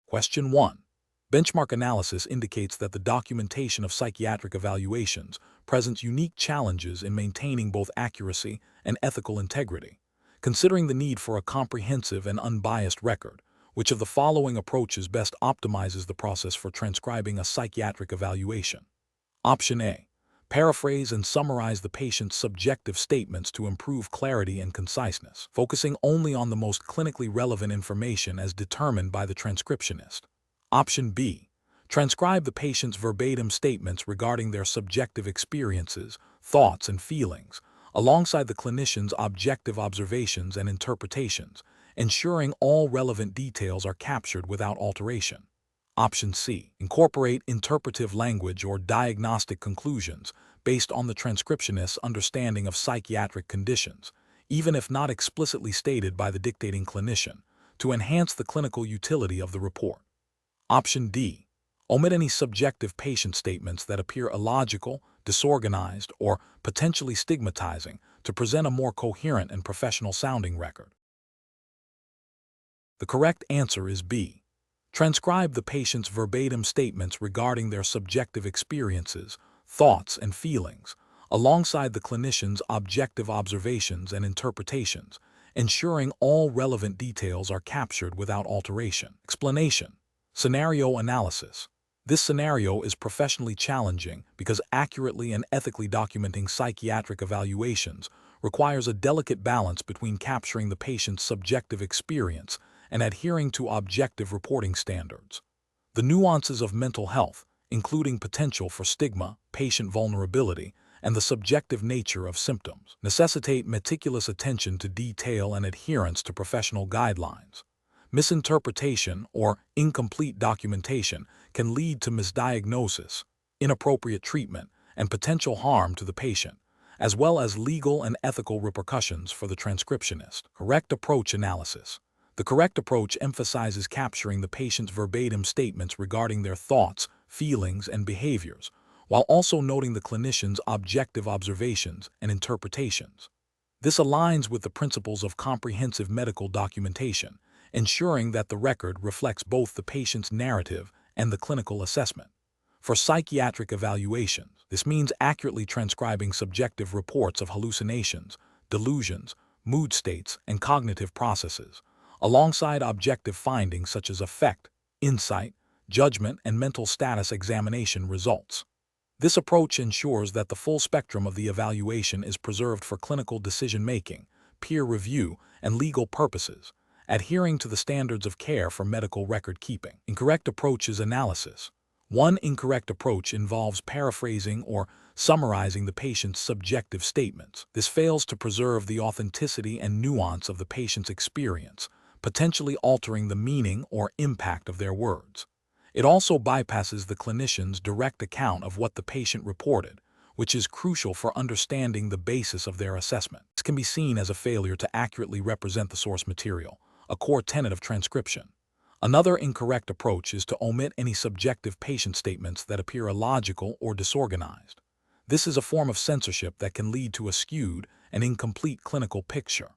Question 1. Benchmark analysis indicates that the documentation of psychiatric evaluations presents unique challenges in maintaining both accuracy and ethical integrity. Considering the need for a comprehensive and unbiased record, which of the following approaches best optimizes the process for transcribing a psychiatric evaluation? Option A. Paraphrase and summarize the patient's subjective statements to improve clarity and conciseness, focusing only on the most clinically relevant information as determined by the transcriptionist. Option B. Transcribe the patient's verbatim statements regarding their subjective experiences, thoughts, and feelings, alongside the clinician's objective observations and interpretations, ensuring all relevant details are captured without alteration. Option C. Incorporate interpretive language or diagnostic conclusions based on the transcriptionist's understanding of psychiatric conditions, even if not explicitly stated by the dictating clinician, to enhance the clinical utility of the report. Option D. Omit any subjective patient statements that appear illogical, disorganized, or potentially stigmatizing to present a more coherent and professional-sounding record. The correct answer is B. Transcribe the patient's verbatim statements regarding their subjective experiences, thoughts, and feelings, alongside the clinician's objective observations and interpretations, ensuring all relevant details are captured without alteration. Explanation. Scenario analysis. This scenario is professionally challenging because accurately and ethically documenting psychiatric evaluations requires a delicate balance between capturing the patient's subjective experience and adhering to objective reporting standards. The nuances of mental health, including potential for stigma, patient vulnerability, and the subjective nature of symptoms, necessitate meticulous attention to detail and adherence to professional guidelines. Misinterpretation or incomplete documentation can lead to misdiagnosis, inappropriate treatment, and potential harm to the patient, as well as legal and ethical repercussions for the transcriptionist. Correct approach analysis. The correct approach emphasizes capturing the patient's verbatim statements regarding their thoughts, feelings, and behaviors, while also noting the clinician's objective observations and interpretations. This aligns with the principles of comprehensive medical documentation, ensuring that the record reflects both the patient's narrative and the clinical assessment. For psychiatric evaluations, this means accurately transcribing subjective reports of hallucinations, delusions, mood states, and cognitive processes, alongside objective findings such as affect, insight, judgment, and mental status examination results. This approach ensures that the full spectrum of the evaluation is preserved for clinical decision-making, peer review, and legal purposes, adhering to the standards of care for medical record keeping. Incorrect approaches analysis. One incorrect approach involves paraphrasing or summarizing the patient's subjective statements. This fails to preserve the authenticity and nuance of the patient's experience, potentially altering the meaning or impact of their words. It also bypasses the clinician's direct account of what the patient reported, which is crucial for understanding the basis of their assessment. This can be seen as a failure to accurately represent the source material, a core tenet of transcription. Another incorrect approach is to omit any subjective patient statements that appear illogical or disorganized. This is a form of censorship that can lead to a skewed and incomplete clinical picture.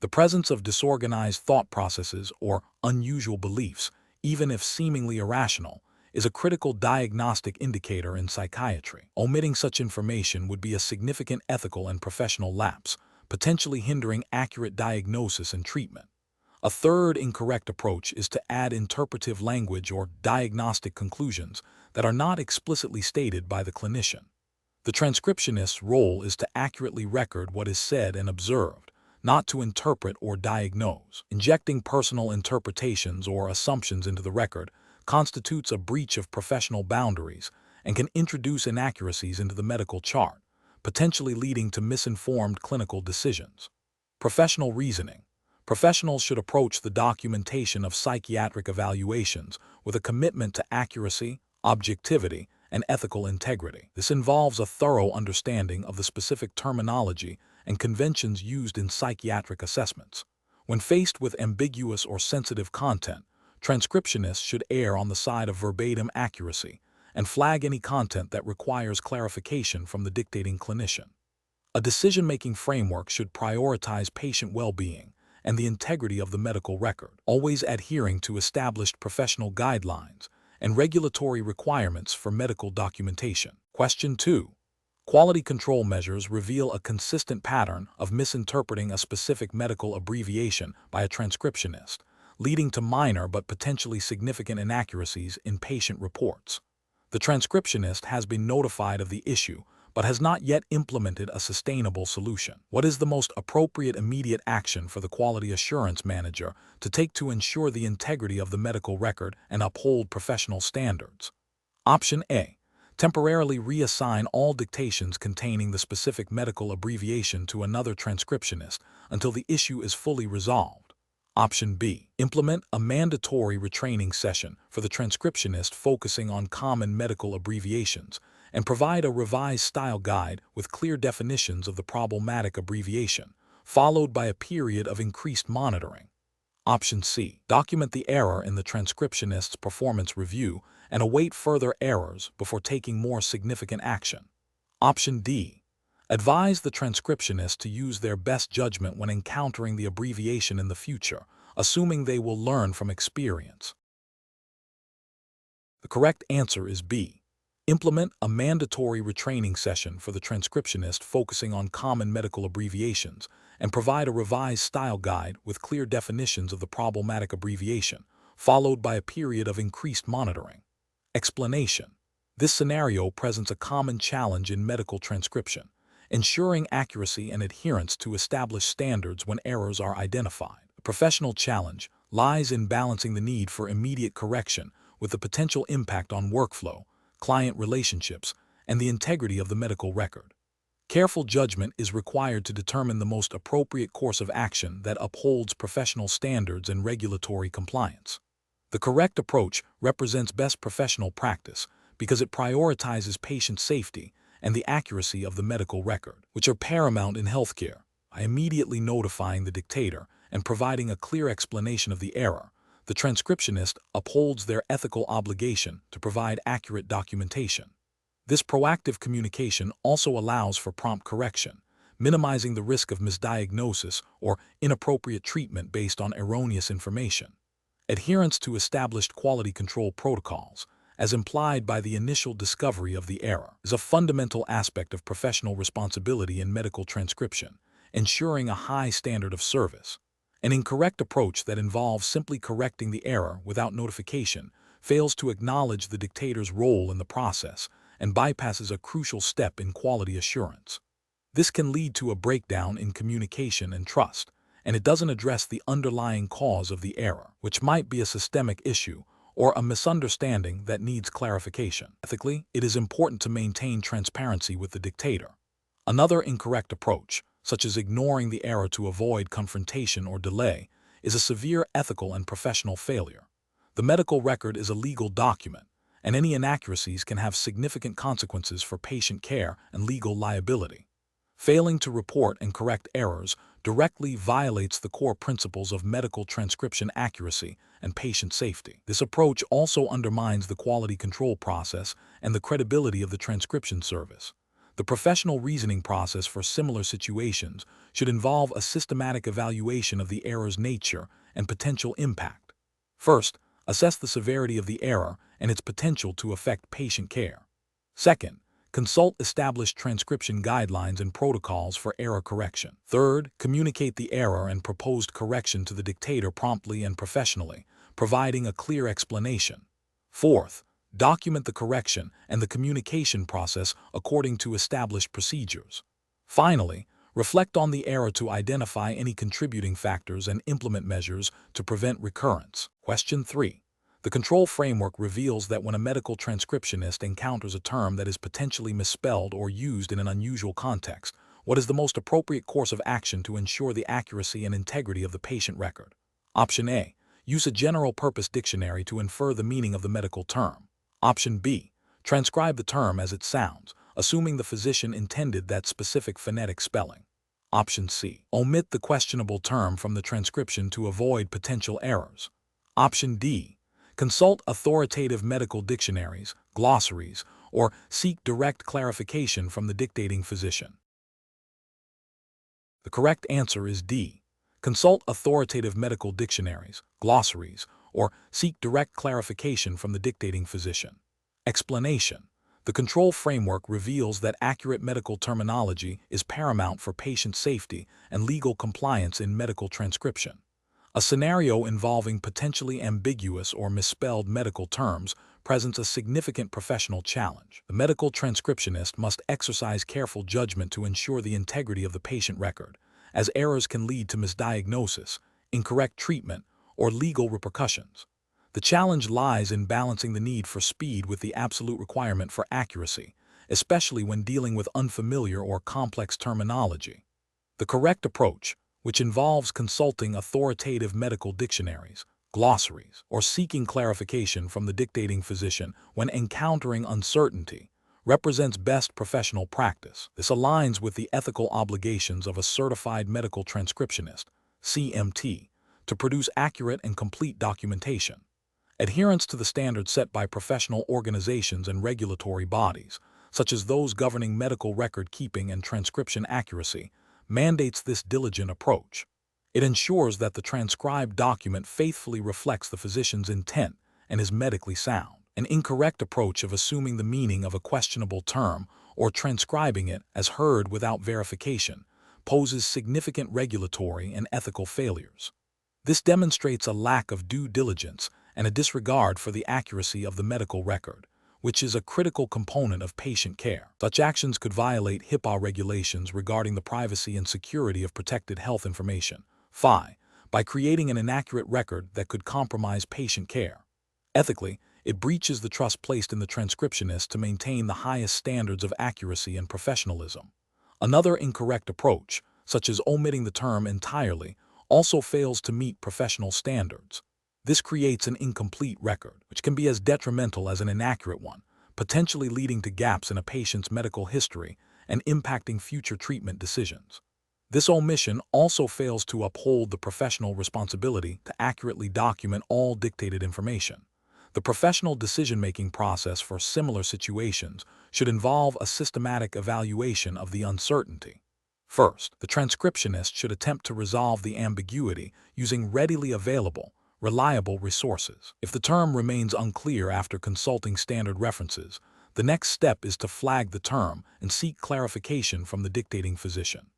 The presence of disorganized thought processes or unusual beliefs, even if seemingly irrational, is a critical diagnostic indicator in psychiatry. Omitting such information would be a significant ethical and professional lapse, potentially hindering accurate diagnosis and treatment. A third incorrect approach is to add interpretive language or diagnostic conclusions that are not explicitly stated by the clinician. The transcriptionist's role is to accurately record what is said and observed, not to interpret or diagnose. Injecting personal interpretations or assumptions into the record constitutes a breach of professional boundaries and can introduce inaccuracies into the medical chart, potentially leading to misinformed clinical decisions. Professional reasoning. Professionals should approach the documentation of psychiatric evaluations with a commitment to accuracy, objectivity, and ethical integrity. This involves a thorough understanding of the specific terminology and conventions used in psychiatric assessments. When faced with ambiguous or sensitive content, transcriptionists should err on the side of verbatim accuracy and flag any content that requires clarification from the dictating clinician. A decision-making framework should prioritize patient well-being and the integrity of the medical record, always adhering to established professional guidelines and regulatory requirements for medical documentation. Question 2. Quality control measures reveal a consistent pattern of misinterpreting a specific medical abbreviation by a transcriptionist, leading to minor but potentially significant inaccuracies in patient reports. The transcriptionist has been notified of the issue, but has not yet implemented a sustainable solution. What is the most appropriate immediate action for the quality assurance manager to take to ensure the integrity of the medical record and uphold professional standards? Option A. Temporarily reassign all dictations containing the specific medical abbreviation to another transcriptionist until the issue is fully resolved. Option B. Implement a mandatory retraining session for the transcriptionist focusing on common medical abbreviations and provide a revised style guide with clear definitions of the problematic abbreviation, followed by a period of increased monitoring. Option C. Document the error in the transcriptionist's performance review and await further errors before taking more significant action. Option D. Advise the transcriptionist to use their best judgment when encountering the abbreviation in the future, assuming they will learn from experience. The correct answer is B. Implement a mandatory retraining session for the transcriptionist focusing on common medical abbreviations and provide a revised style guide with clear definitions of the problematic abbreviation, followed by a period of increased monitoring. Explanation. This scenario presents a common challenge in medical transcription, ensuring accuracy and adherence to established standards when errors are identified. The professional challenge lies in balancing the need for immediate correction with the potential impact on workflow, client relationships, and the integrity of the medical record. Careful judgment is required to determine the most appropriate course of action that upholds professional standards and regulatory compliance. The correct approach represents best professional practice because it prioritizes patient safety and the accuracy of the medical record, which are paramount in healthcare. By immediately notifying the dictator and providing a clear explanation of the error, the transcriptionist upholds their ethical obligation to provide accurate documentation. This proactive communication also allows for prompt correction, minimizing the risk of misdiagnosis or inappropriate treatment based on erroneous information. Adherence to established quality control protocols, as implied by the initial discovery of the error, is a fundamental aspect of professional responsibility in medical transcription, ensuring a high standard of service. An incorrect approach that involves simply correcting the error without notification fails to acknowledge the dictator's role in the process and bypasses a crucial step in quality assurance. This can lead to a breakdown in communication and trust, and it doesn't address the underlying cause of the error, which might be a systemic issue or a misunderstanding that needs clarification. Ethically, it is important to maintain transparency with the dictator. Another incorrect approach, such as ignoring the error to avoid confrontation or delay, is a severe ethical and professional failure. The medical record is a legal document, and any inaccuracies can have significant consequences for patient care and legal liability. Failing to report and correct errors directly violates the core principles of medical transcription accuracy and patient safety. This approach also undermines the quality control process and the credibility of the transcription service. The professional reasoning process for similar situations should involve a systematic evaluation of the error's nature and potential impact. First, assess the severity of the error and its potential to affect patient care. Second, consult established transcription guidelines and protocols for error correction. Third, communicate the error and proposed correction to the dictator promptly and professionally, providing a clear explanation. Fourth, document the correction and the communication process according to established procedures. Finally, reflect on the error to identify any contributing factors and implement measures to prevent recurrence. Question 3. The control framework reveals that when a medical transcriptionist encounters a term that is potentially misspelled or used in an unusual context, what is the most appropriate course of action to ensure the accuracy and integrity of the patient record? Option A. Use a general-purpose dictionary to infer the meaning of the medical term. Option B. Transcribe the term as it sounds, assuming the physician intended that specific phonetic spelling. Option C. Omit the questionable term from the transcription to avoid potential errors. Option D. Consult authoritative medical dictionaries, glossaries, or seek direct clarification from the dictating physician. The correct answer is D. Consult authoritative medical dictionaries, glossaries, or seek direct clarification from the dictating physician. Explanation. The control framework reveals that accurate medical terminology is paramount for patient safety and legal compliance in medical transcription. A scenario involving potentially ambiguous or misspelled medical terms presents a significant professional challenge. The medical transcriptionist must exercise careful judgment to ensure the integrity of the patient record, as errors can lead to misdiagnosis, incorrect treatment, or legal repercussions. The challenge lies in balancing the need for speed with the absolute requirement for accuracy, especially when dealing with unfamiliar or complex terminology. The correct approach, which involves consulting authoritative medical dictionaries, glossaries, or seeking clarification from the dictating physician when encountering uncertainty, represents best professional practice. This aligns with the ethical obligations of a certified medical transcriptionist, CMT, to produce accurate and complete documentation. Adherence to the standards set by professional organizations and regulatory bodies, such as those governing medical record keeping and transcription accuracy, mandates this diligent approach. It ensures that the transcribed document faithfully reflects the physician's intent and is medically sound. An incorrect approach of assuming the meaning of a questionable term or transcribing it as heard without verification poses significant regulatory and ethical failures. This demonstrates a lack of due diligence and a disregard for the accuracy of the medical record, which is a critical component of patient care. Such actions could violate HIPAA regulations regarding the privacy and security of protected health information, FI, by creating an inaccurate record that could compromise patient care. Ethically, it breaches the trust placed in the transcriptionist to maintain the highest standards of accuracy and professionalism. Another incorrect approach, such as omitting the term entirely, also fails to meet professional standards. This creates an incomplete record, which can be as detrimental as an inaccurate one, potentially leading to gaps in a patient's medical history and impacting future treatment decisions. This omission also fails to uphold the professional responsibility to accurately document all dictated information. The professional decision-making process for similar situations should involve a systematic evaluation of the uncertainty. First, the transcriptionist should attempt to resolve the ambiguity using readily available, reliable resources. If the term remains unclear after consulting standard references, the next step is to flag the term and seek clarification from the dictating physician.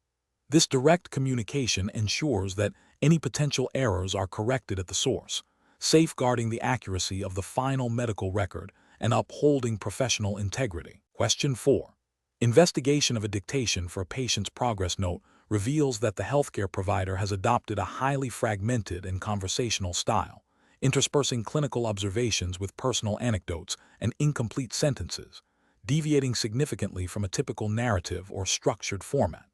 This direct communication ensures that any potential errors are corrected at the source, safeguarding the accuracy of the final medical record and upholding professional integrity. Question 4. Investigation of a dictation for a patient's progress note reveals that the healthcare provider has adopted a highly fragmented and conversational style, interspersing clinical observations with personal anecdotes and incomplete sentences, deviating significantly from a typical narrative or structured format.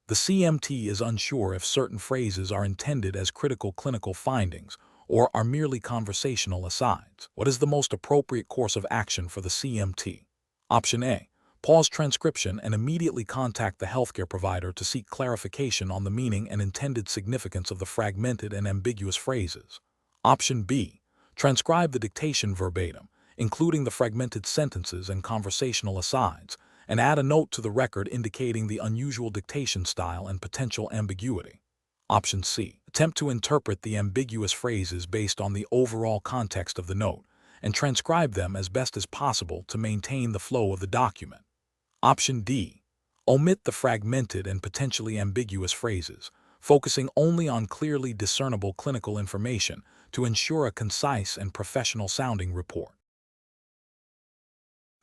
The CMT is unsure if certain phrases are intended as critical clinical findings or are merely conversational asides. What is the most appropriate course of action for the CMT? Option A. Pause transcription and immediately contact the healthcare provider to seek clarification on the meaning and intended significance of the fragmented and ambiguous phrases. Option B. Transcribe the dictation verbatim, including the fragmented sentences and conversational asides, and add a note to the record indicating the unusual dictation style and potential ambiguity. Option C. Attempt to interpret the ambiguous phrases based on the overall context of the note and transcribe them as best as possible to maintain the flow of the document. Option D. Omit the fragmented and potentially ambiguous phrases, focusing only on clearly discernible clinical information to ensure a concise and professional-sounding report.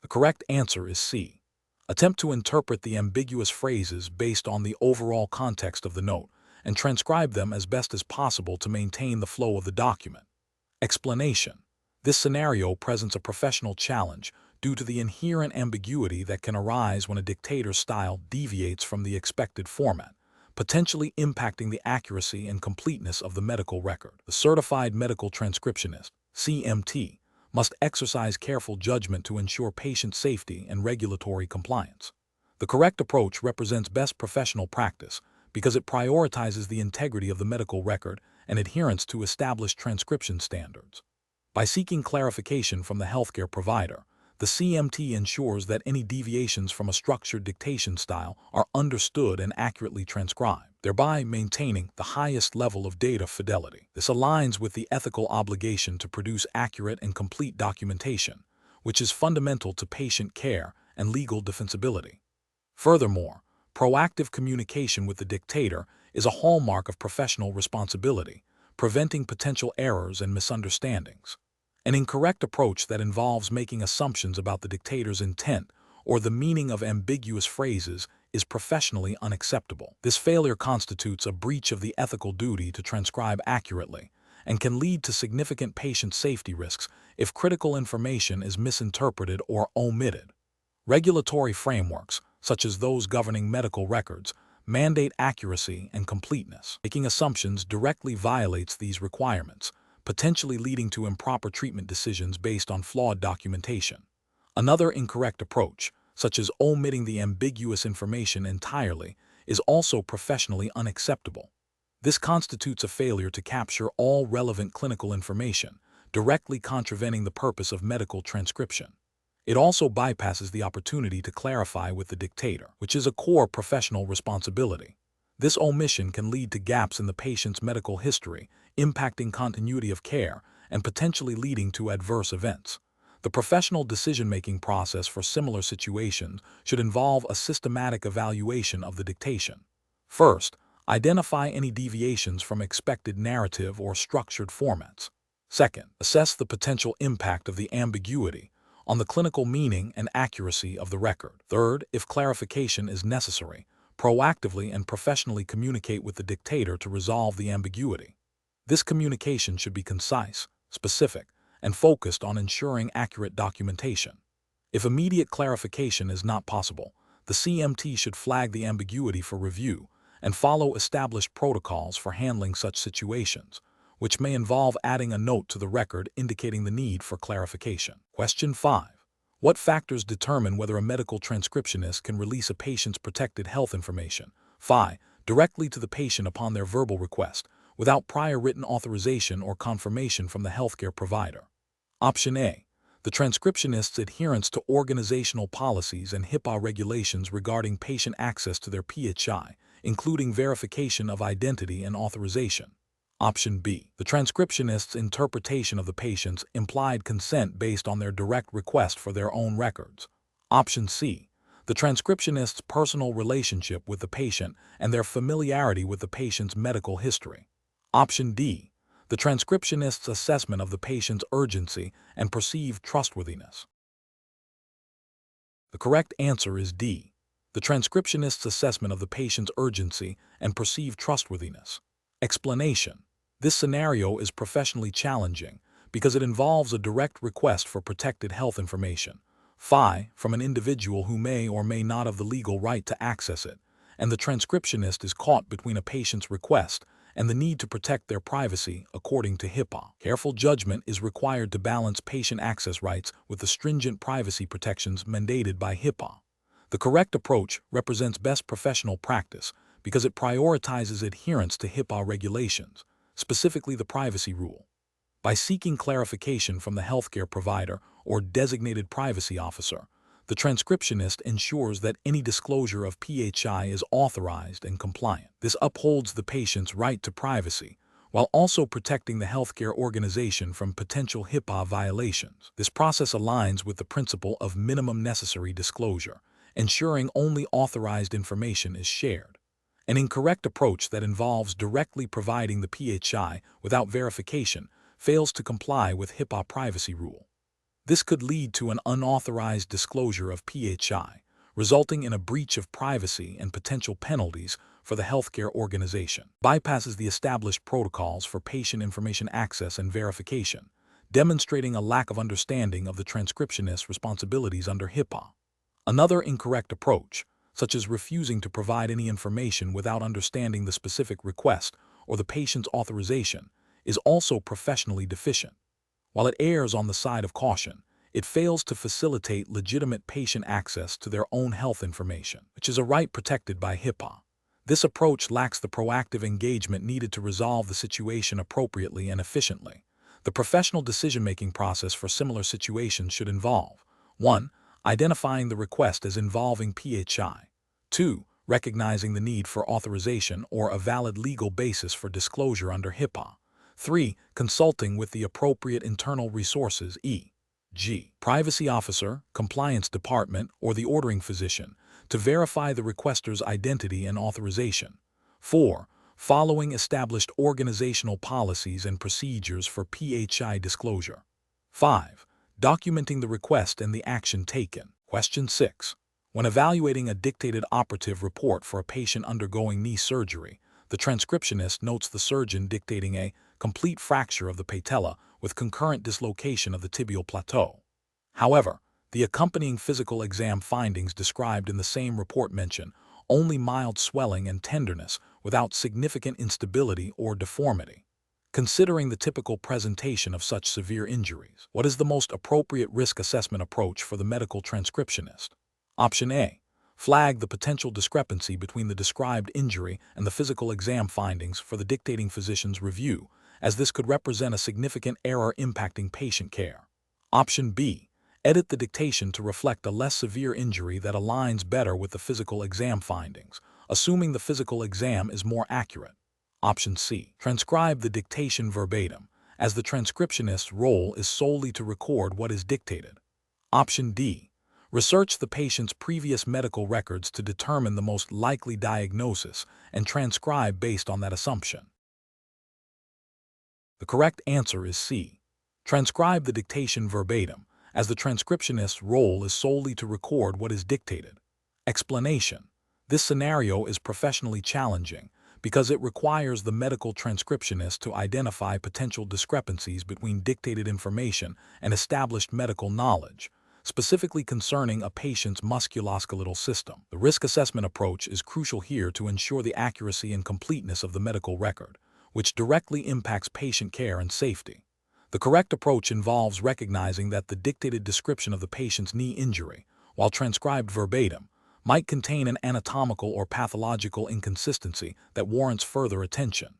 The correct answer is C. Attempt to interpret the ambiguous phrases based on the overall context of the note and transcribe them as best as possible to maintain the flow of the document. Explanation. This scenario presents a professional challenge due to the inherent ambiguity that can arise when a dictator's style deviates from the expected format, potentially impacting the accuracy and completeness of the medical record. The certified medical transcriptionist, CMT, must exercise careful judgment to ensure patient safety and regulatory compliance. The correct approach represents best professional practice because it prioritizes the integrity of the medical record and adherence to established transcription standards. By seeking clarification from the healthcare provider, the CMT ensures that any deviations from a structured dictation style are understood and accurately transcribed. thereby maintaining the highest level of data fidelity. This aligns with the ethical obligation to produce accurate and complete documentation, which is fundamental to patient care and legal defensibility. Furthermore, proactive communication with the dictator is a hallmark of professional responsibility, preventing potential errors and misunderstandings. An incorrect approach that involves making assumptions about the dictator's intent or the meaning of ambiguous phrases is professionally unacceptable. This failure constitutes a breach of the ethical duty to transcribe accurately and can lead to significant patient safety risks if critical information is misinterpreted or omitted. Regulatory frameworks, such as those governing medical records, mandate accuracy and completeness. Making assumptions directly violates these requirements, potentially leading to improper treatment decisions based on flawed documentation. Another incorrect approach, such as omitting the ambiguous information entirely, is also professionally unacceptable. This constitutes a failure to capture all relevant clinical information, directly contravening the purpose of medical transcription. It also bypasses the opportunity to clarify with the dictator, which is a core professional responsibility. This omission can lead to gaps in the patient's medical history, impacting continuity of care and potentially leading to adverse events. The professional decision-making process for similar situations should involve a systematic evaluation of the dictation. First, identify any deviations from expected narrative or structured formats. Second, assess the potential impact of the ambiguity on the clinical meaning and accuracy of the record. Third, if clarification is necessary, proactively and professionally communicate with the dictator to resolve the ambiguity. This communication should be concise, specific, and focused on ensuring accurate documentation. If immediate clarification is not possible, the CMT should flag the ambiguity for review and follow established protocols for handling such situations, which may involve adding a note to the record indicating the need for clarification. Question 5. What factors determine whether a medical transcriptionist can release a patient's protected health information, FI, directly to the patient upon their verbal request, without prior written authorization or confirmation from the healthcare provider? Option A. The transcriptionist's adherence to organizational policies and HIPAA regulations regarding patient access to their PHI, including verification of identity and authorization. Option B. The transcriptionist's interpretation of the patient's implied consent based on their direct request for their own records. Option C. The transcriptionist's personal relationship with the patient and their familiarity with the patient's medical history. Option D. The transcriptionist's assessment of the patient's urgency and perceived trustworthiness. The correct answer is D. The transcriptionist's assessment of the patient's urgency and perceived trustworthiness. Explanation. This scenario is professionally challenging because it involves a direct request for protected health information, FI, from an individual who may or may not have the legal right to access it, and the transcriptionist is caught between a patient's request and the need to protect their privacy according to HIPAA. Careful judgment is required to balance patient access rights with the stringent privacy protections mandated by HIPAA. The correct approach represents best professional practice because it prioritizes adherence to HIPAA regulations, specifically the privacy rule. By seeking clarification from the healthcare provider or designated privacy officer, the transcriptionist ensures that any disclosure of PHI is authorized and compliant. This upholds the patient's right to privacy, while also protecting the healthcare organization from potential HIPAA violations. This process aligns with the principle of minimum necessary disclosure, ensuring only authorized information is shared. An incorrect approach that involves directly providing the PHI without verification fails to comply with HIPAA privacy rule. This could lead to an unauthorized disclosure of PHI, resulting in a breach of privacy and potential penalties for the healthcare organization. Bypasses the established protocols for patient information access and verification, demonstrating a lack of understanding of the transcriptionist's responsibilities under HIPAA. Another incorrect approach, such as refusing to provide any information without understanding the specific request or the patient's authorization, is also professionally deficient. While it errs on the side of caution, it fails to facilitate legitimate patient access to their own health information, which is a right protected by HIPAA. This approach lacks the proactive engagement needed to resolve the situation appropriately and efficiently. The professional decision-making process for similar situations should involve 1. Identifying the request as involving PHI. 2. recognizing the need for authorization or a valid legal basis for disclosure under HIPAA. 3. Consulting with the appropriate internal resources, e.g., privacy officer, compliance department, or the ordering physician, to verify the requester's identity and authorization. 4. Following established organizational policies and procedures for PHI disclosure. 5. Documenting the request and the action taken. Question 6. When evaluating a dictated operative report for a patient undergoing knee surgery, the transcriptionist notes the surgeon dictating a complete fracture of the patella with concurrent dislocation of the tibial plateau. However, the accompanying physical exam findings described in the same report mention only mild swelling and tenderness without significant instability or deformity. Considering the typical presentation of such severe injuries, what is the most appropriate risk assessment approach for the medical transcriptionist? Option A. Flag the potential discrepancy between the described injury and the physical exam findings for the dictating physician's review, as this could represent a significant error impacting patient care. Option B. Edit the dictation to reflect a less severe injury that aligns better with the physical exam findings, assuming the physical exam is more accurate. Option C. Transcribe the dictation verbatim, as the transcriptionist's role is solely to record what is dictated. Option D. Research the patient's previous medical records to determine the most likely diagnosis and transcribe based on that assumption. The correct answer is C. Transcribe the dictation verbatim, as the transcriptionist's role is solely to record what is dictated. Explanation. This scenario is professionally challenging because it requires the medical transcriptionist to identify potential discrepancies between dictated information and established medical knowledge, specifically concerning a patient's musculoskeletal system. The risk assessment approach is crucial here to ensure the accuracy and completeness of the medical record, which directly impacts patient care and safety. The correct approach involves recognizing that the dictated description of the patient's knee injury, while transcribed verbatim, might contain an anatomical or pathological inconsistency that warrants further attention.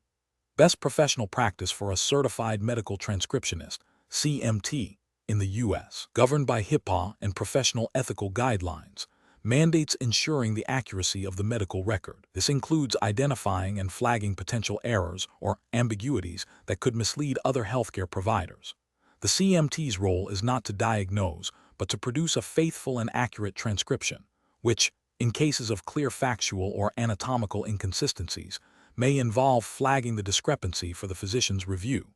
Best professional practice for a certified medical transcriptionist, CMT, in the U.S., governed by HIPAA and professional ethical guidelines, mandates ensuring the accuracy of the medical record. This includes identifying and flagging potential errors or ambiguities that could mislead other healthcare providers. The CMT's role is not to diagnose, but to produce a faithful and accurate transcription, which, in cases of clear factual or anatomical inconsistencies, may involve flagging the discrepancy for the physician's review.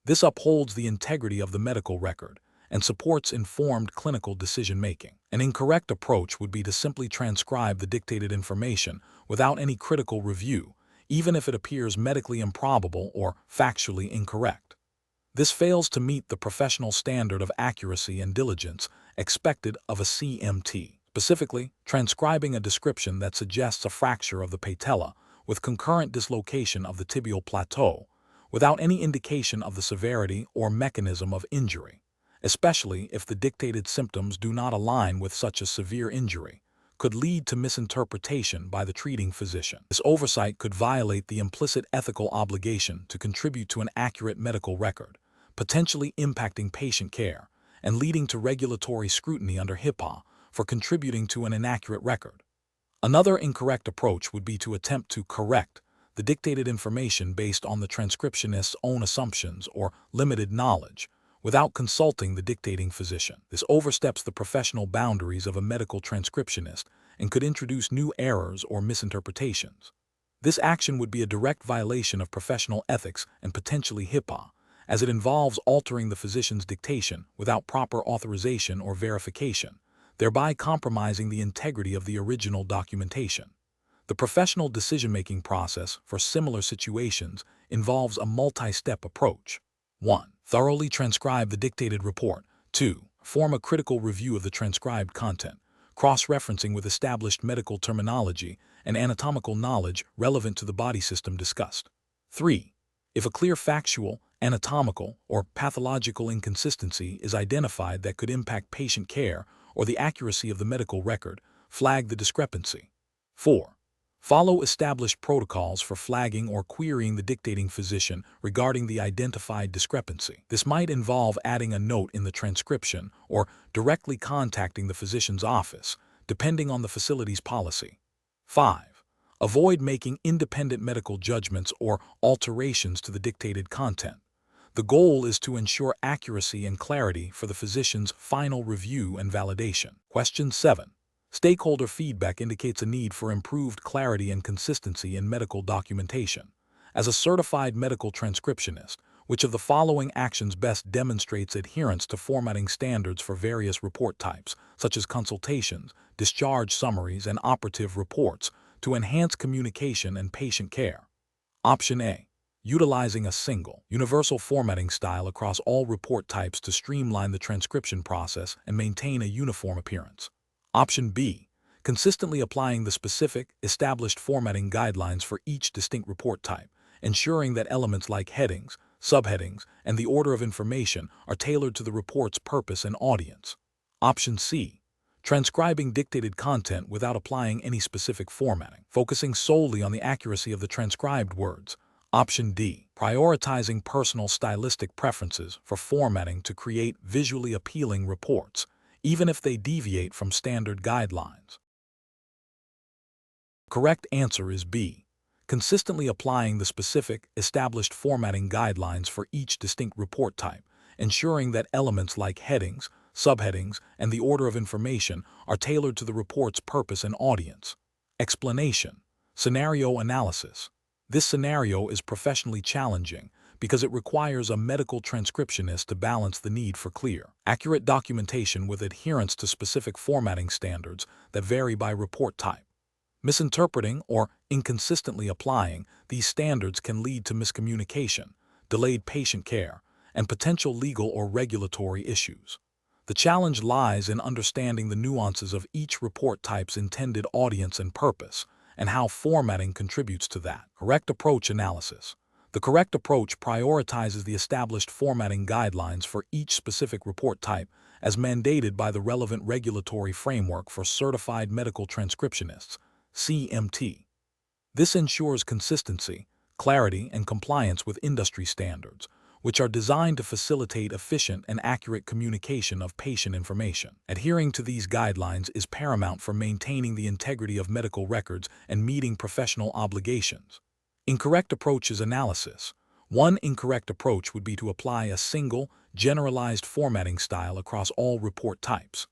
This upholds the integrity of the medical record and supports informed clinical decision-making. An incorrect approach would be to simply transcribe the dictated information without any critical review, even if it appears medically improbable or factually incorrect. This fails to meet the professional standard of accuracy and diligence expected of a CMT. Specifically, transcribing a description that suggests a fracture of the patella with concurrent dislocation of the tibial plateau, without any indication of the severity or mechanism of injury, especially if the dictated symptoms do not align with such a severe injury, could lead to misinterpretation by the treating physician. This oversight could violate the implicit ethical obligation to contribute to an accurate medical record, potentially impacting patient care and leading to regulatory scrutiny under HIPAA for contributing to an inaccurate record. Another incorrect approach would be to attempt to correct the dictated information based on the transcriptionist's own assumptions or limited knowledge, without consulting the dictating physician. This oversteps the professional boundaries of a medical transcriptionist and could introduce new errors or misinterpretations. This action would be a direct violation of professional ethics and potentially HIPAA, as it involves altering the physician's dictation without proper authorization or verification, thereby compromising the integrity of the original documentation. The professional decision-making process for similar situations involves a multi-step approach. 1. Thoroughly transcribe the dictated report. 2. Form a critical review of the transcribed content, cross-referencing with established medical terminology and anatomical knowledge relevant to the body system discussed. 3. If a clear factual, anatomical, or pathological inconsistency is identified that could impact patient care or the accuracy of the medical record, flag the discrepancy. 4. Follow established protocols for flagging or querying the dictating physician regarding the identified discrepancy. This might involve adding a note in the transcription or directly contacting the physician's office, depending on the facility's policy. 5. Avoid making independent medical judgments or alterations to the dictated content. The goal is to ensure accuracy and clarity for the physician's final review and validation. Question 7. Stakeholder feedback indicates a need for improved clarity and consistency in medical documentation. As a certified medical transcriptionist, which of the following actions best demonstrates adherence to formatting standards for various report types, such as consultations, discharge summaries, and operative reports, to enhance communication and patient care? Option A. Utilizing a single, universal formatting style across all report types to streamline the transcription process and maintain a uniform appearance. Option B. Consistently applying the specific, established formatting guidelines for each distinct report type, ensuring that elements like headings, subheadings, and the order of information are tailored to the report's purpose and audience. Option C. Transcribing dictated content without applying any specific formatting, focusing solely on the accuracy of the transcribed words. Option D. Prioritizing personal stylistic preferences for formatting to create visually appealing reports, even if they deviate from standard guidelines. Correct answer is B. Consistently applying the specific, established formatting guidelines for each distinct report type, ensuring that elements like headings, subheadings, and the order of information are tailored to the report's purpose and audience. Explanation. Scenario analysis. This scenario is professionally challenging because it requires a medical transcriptionist to balance the need for clear, accurate documentation with adherence to specific formatting standards that vary by report type. Misinterpreting or inconsistently applying these standards can lead to miscommunication, delayed patient care, and potential legal or regulatory issues. The challenge lies in understanding the nuances of each report type's intended audience and purpose, and how formatting contributes to that. Correct approach analysis. The correct approach prioritizes the established formatting guidelines for each specific report type as mandated by the relevant regulatory framework for certified medical transcriptionists, CMT. This ensures consistency, clarity, and compliance with industry standards, which are designed to facilitate efficient and accurate communication of patient information. Adhering to these guidelines is paramount for maintaining the integrity of medical records and meeting professional obligations. Incorrect approaches analysis. One incorrect approach would be to apply a single, generalized formatting style across all report types.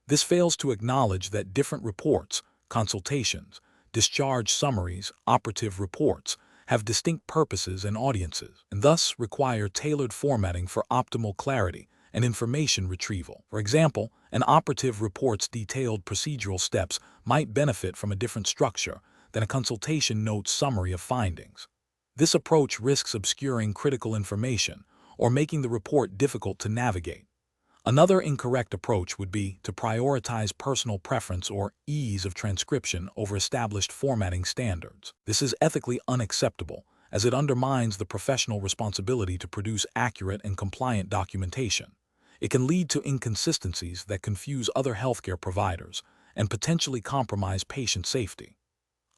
This fails to acknowledge that different reports, consultations, discharge summaries, operative reports, have distinct purposes and audiences, and thus require tailored formatting for optimal clarity and information retrieval. For example, an operative report's detailed procedural steps might benefit from a different structure than a consultation note's summary of findings. This approach risks obscuring critical information or making the report difficult to navigate. Another incorrect approach would be to prioritize personal preference or ease of transcription over established formatting standards. This is ethically unacceptable, as it undermines the professional responsibility to produce accurate and compliant documentation. It can lead to inconsistencies that confuse other healthcare providers and potentially compromise patient safety.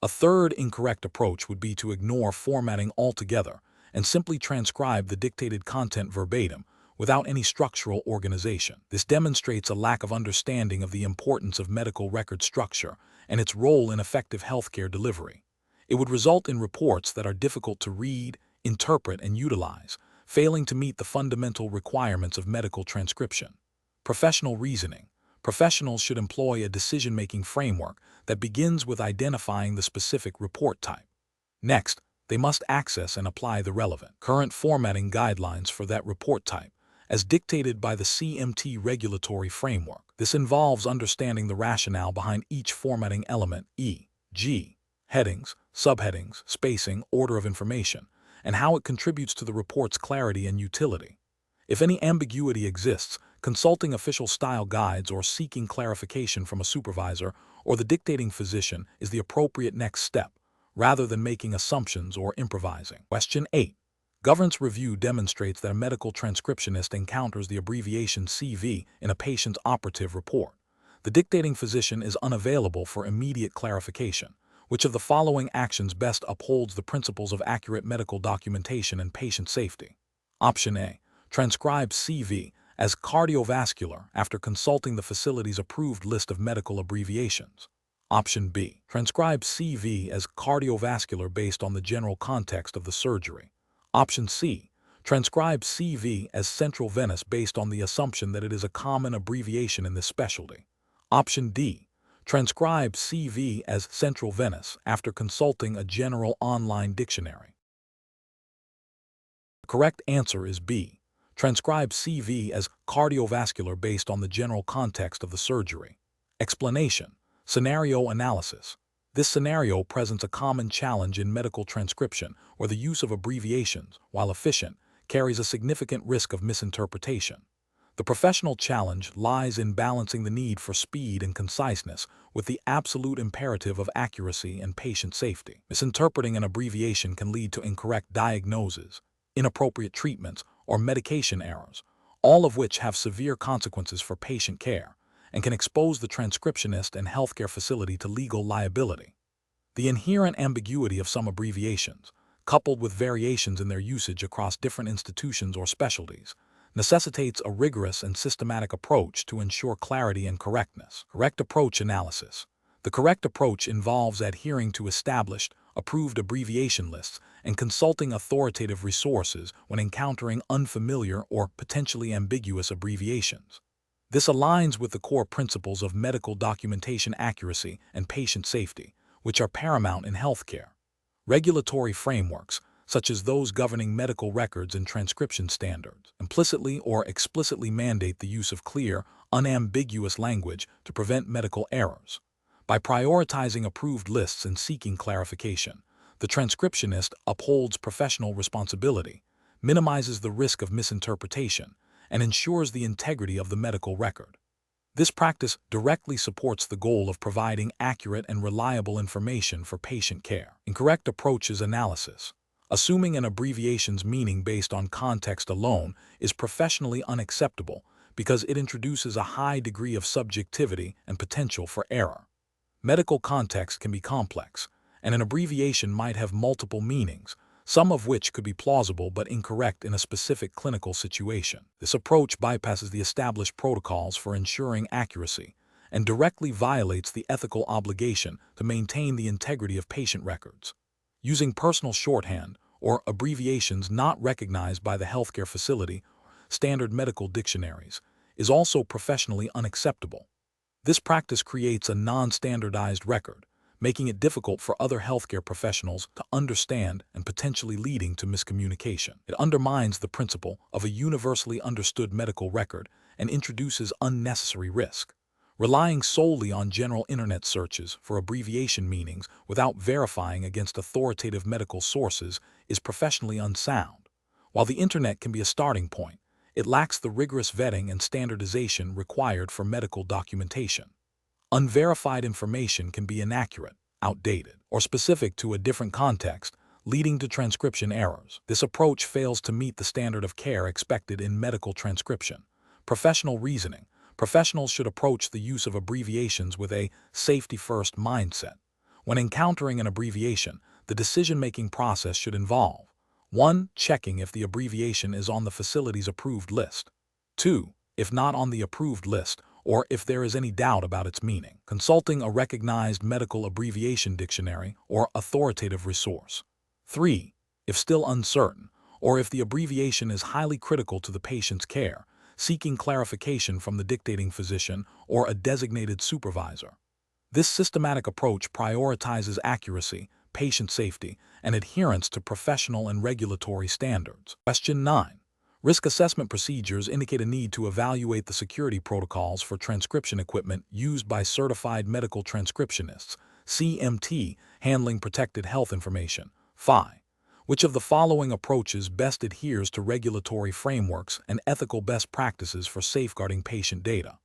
A third incorrect approach would be to ignore formatting altogether and simply transcribe the dictated content verbatim, without any structural organization. This demonstrates a lack of understanding of the importance of medical record structure and its role in effective healthcare delivery. It would result in reports that are difficult to read, interpret, and utilize, failing to meet the fundamental requirements of medical transcription. Professional reasoning. Professionals should employ a decision-making framework that begins with identifying the specific report type. Next, they must access and apply the relevant, current formatting guidelines for that report type, as dictated by the CMT regulatory framework. This involves understanding the rationale behind each formatting element, e.g., headings, subheadings, spacing, order of information, and how it contributes to the report's clarity and utility. If any ambiguity exists, consulting official style guides or seeking clarification from a supervisor or the dictating physician is the appropriate next step, rather than making assumptions or improvising. Question 8. Governance review demonstrates that a medical transcriptionist encounters the abbreviation CV in a patient's operative report. The dictating physician is unavailable for immediate clarification. Which of the following actions best upholds the principles of accurate medical documentation and patient safety? Option A. Transcribe CV as cardiovascular after consulting the facility's approved list of medical abbreviations. Option B. Transcribe CV as cardiovascular based on the general context of the surgery. Option C. Transcribe CV as central venous based on the assumption that it is a common abbreviation in this specialty. Option D. Transcribe CV as central venous after consulting a general online dictionary. The correct answer is B. Transcribe CV as cardiovascular based on the general context of the surgery. Explanation. Scenario analysis. This scenario presents a common challenge in medical transcription where the use of abbreviations, while efficient, carries a significant risk of misinterpretation. The professional challenge lies in balancing the need for speed and conciseness with the absolute imperative of accuracy and patient safety. Misinterpreting an abbreviation can lead to incorrect diagnoses, inappropriate treatments, or medication errors, all of which have severe consequences for patient care and can expose the transcriptionist and healthcare facility to legal liability. The inherent ambiguity of some abbreviations, coupled with variations in their usage across different institutions or specialties, necessitates a rigorous and systematic approach to ensure clarity and correctness. Correct approach analysis. The correct approach involves adhering to established, approved abbreviation lists and consulting authoritative resources when encountering unfamiliar or potentially ambiguous abbreviations. This aligns with the core principles of medical documentation accuracy and patient safety, which are paramount in healthcare. Regulatory frameworks, such as those governing medical records and transcription standards, implicitly or explicitly mandate the use of clear, unambiguous language to prevent medical errors. By prioritizing approved lists and seeking clarification, the transcriptionist upholds professional responsibility, minimizes the risk of misinterpretation, and ensures the integrity of the medical record. This practice directly supports the goal of providing accurate and reliable information for patient care. Incorrect approaches analysis. Assuming an abbreviation's meaning based on context alone is professionally unacceptable because it introduces a high degree of subjectivity and potential for error. Medical context can be complex, and an abbreviation might have multiple meanings, some of which could be plausible but incorrect in a specific clinical situation. This approach bypasses the established protocols for ensuring accuracy and directly violates the ethical obligation to maintain the integrity of patient records. Using personal shorthand or abbreviations not recognized by the healthcare facility, standard medical dictionaries, is also professionally unacceptable. This practice creates a non-standardized record, making it difficult for other healthcare professionals to understand and potentially leading to miscommunication. It undermines the principle of a universally understood medical record and introduces unnecessary risk. Relying solely on general internet searches for abbreviation meanings without verifying against authoritative medical sources is professionally unsound. While the internet can be a starting point, it lacks the rigorous vetting and standardization required for medical documentation. Unverified information can be inaccurate, outdated, or specific to a different context, leading to transcription errors. This approach fails to meet the standard of care expected in medical transcription. Professional reasoning. Professionals should approach the use of abbreviations with a safety-first mindset. When encountering an abbreviation, the decision-making process should involve 1. Checking if the abbreviation is on the facility's approved list. 2. If not on the approved list, or if there is any doubt about its meaning, consulting a recognized medical abbreviation dictionary or authoritative resource. 3. If still uncertain, or if the abbreviation is highly critical to the patient's care, seeking clarification from the dictating physician or a designated supervisor. This systematic approach prioritizes accuracy, patient safety, and adherence to professional and regulatory standards. Question 9. Risk assessment procedures indicate a need to evaluate the security protocols for transcription equipment used by certified medical transcriptionists, CMT, handling protected health information. Phi. Which of the following approaches best adheres to regulatory frameworks and ethical best practices for safeguarding patient data?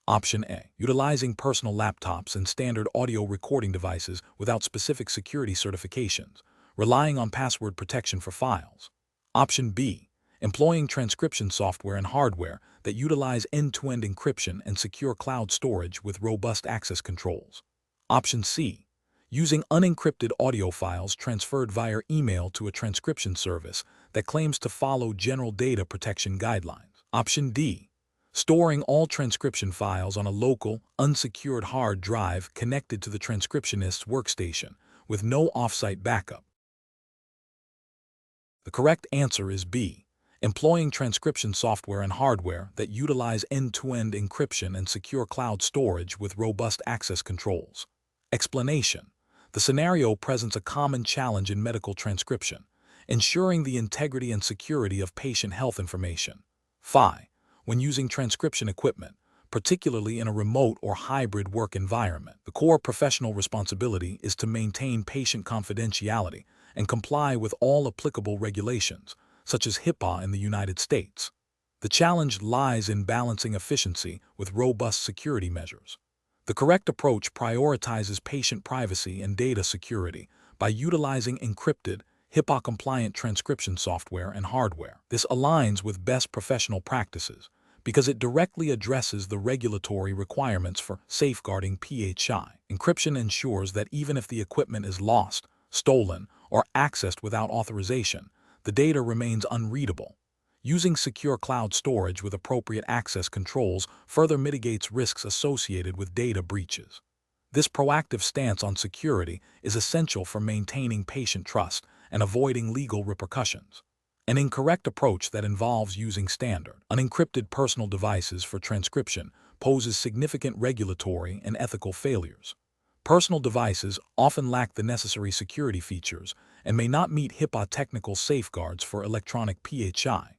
Option A. Utilizing personal laptops and standard audio recording devices without specific security certifications, relying on password protection for files. Option B. Employing transcription software and hardware that utilize end-to-end encryption and secure cloud storage with robust access controls. Option C. Using unencrypted audio files transferred via email to a transcription service that claims to follow general data protection guidelines. Option D. storing all transcription files on a local, unsecured hard drive connected to the transcriptionist's workstation, with no off-site backup. The correct answer is B. Employing transcription software and hardware that utilize end-to-end encryption and secure cloud storage with robust access controls. Explanation: the scenario presents a common challenge in medical transcription, ensuring the integrity and security of patient health information. When using transcription equipment, particularly in a remote or hybrid work environment, the core professional responsibility is to maintain patient confidentiality and comply with all applicable regulations, such as HIPAA in the United States. The challenge lies in balancing efficiency with robust security measures. The correct approach prioritizes patient privacy and data security by utilizing encrypted, HIPAA-compliant transcription software and hardware. This aligns with best professional practices because it directly addresses the regulatory requirements for safeguarding PHI. Encryption ensures that even if the equipment is lost, stolen, or accessed without authorization, the data remains unreadable. Using secure cloud storage with appropriate access controls further mitigates risks associated with data breaches. This proactive stance on security is essential for maintaining patient trust and avoiding legal repercussions. An incorrect approach that involves using standard, unencrypted personal devices for transcription poses significant regulatory and ethical failures. Personal devices often lack the necessary security features and may not meet HIPAA technical safeguards for electronic PHI.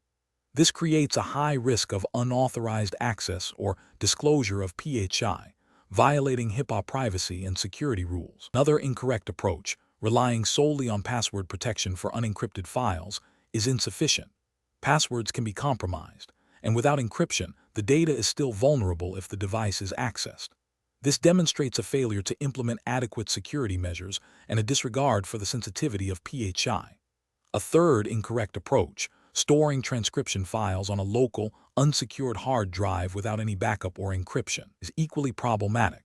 This creates a high risk of unauthorized access or disclosure of PHI, violating HIPAA privacy and security rules. Another incorrect approach, relying solely on password protection for unencrypted files, is insufficient. Passwords can be compromised, and without encryption, the data is still vulnerable if the device is accessed. This demonstrates a failure to implement adequate security measures and a disregard for the sensitivity of PHI. A third incorrect approach, storing transcription files on a local, unsecured hard drive without any backup or encryption, is equally problematic.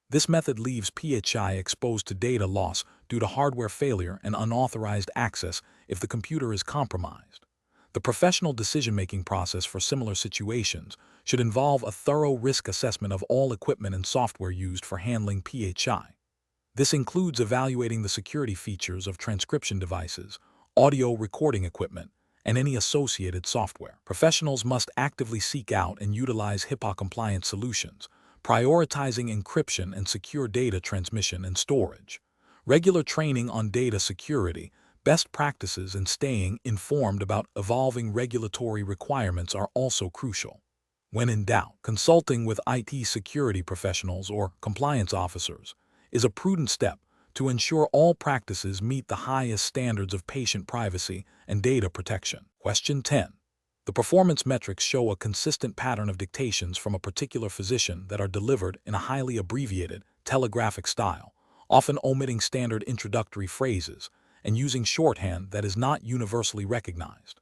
This method leaves PHI exposed to data loss due to hardware failure and unauthorized access if the computer is compromised. The professional decision-making process for similar situations should involve a thorough risk assessment of all equipment and software used for handling PHI. This includes evaluating the security features of transcription devices, audio recording equipment, and any associated software. Professionals must actively seek out and utilize HIPAA-compliant solutions, prioritizing encryption and secure data transmission and storage. Regular training on data security, best practices, and staying informed about evolving regulatory requirements are also crucial. When in doubt, consulting with IT security professionals or compliance officers is a prudent step to ensure all practices meet the highest standards of patient privacy and data protection. Question 10. The performance metrics show a consistent pattern of dictations from a particular physician that are delivered in a highly abbreviated, telegraphic style, often omitting standard introductory phrases and using shorthand that is not universally recognized.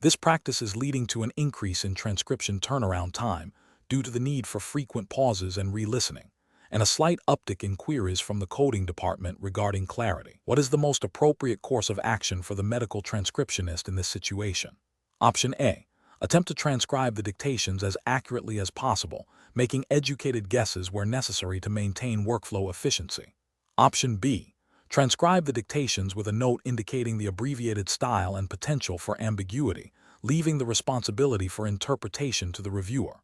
This practice is leading to an increase in transcription turnaround time due to the need for frequent pauses and re-listening, and a slight uptick in queries from the coding department regarding clarity. What is the most appropriate course of action for the medical transcriptionist in this situation? Option A. Attempt to transcribe the dictations as accurately as possible, making educated guesses where necessary to maintain workflow efficiency. Option B. Transcribe the dictations with a note indicating the abbreviated style and potential for ambiguity, leaving the responsibility for interpretation to the reviewer.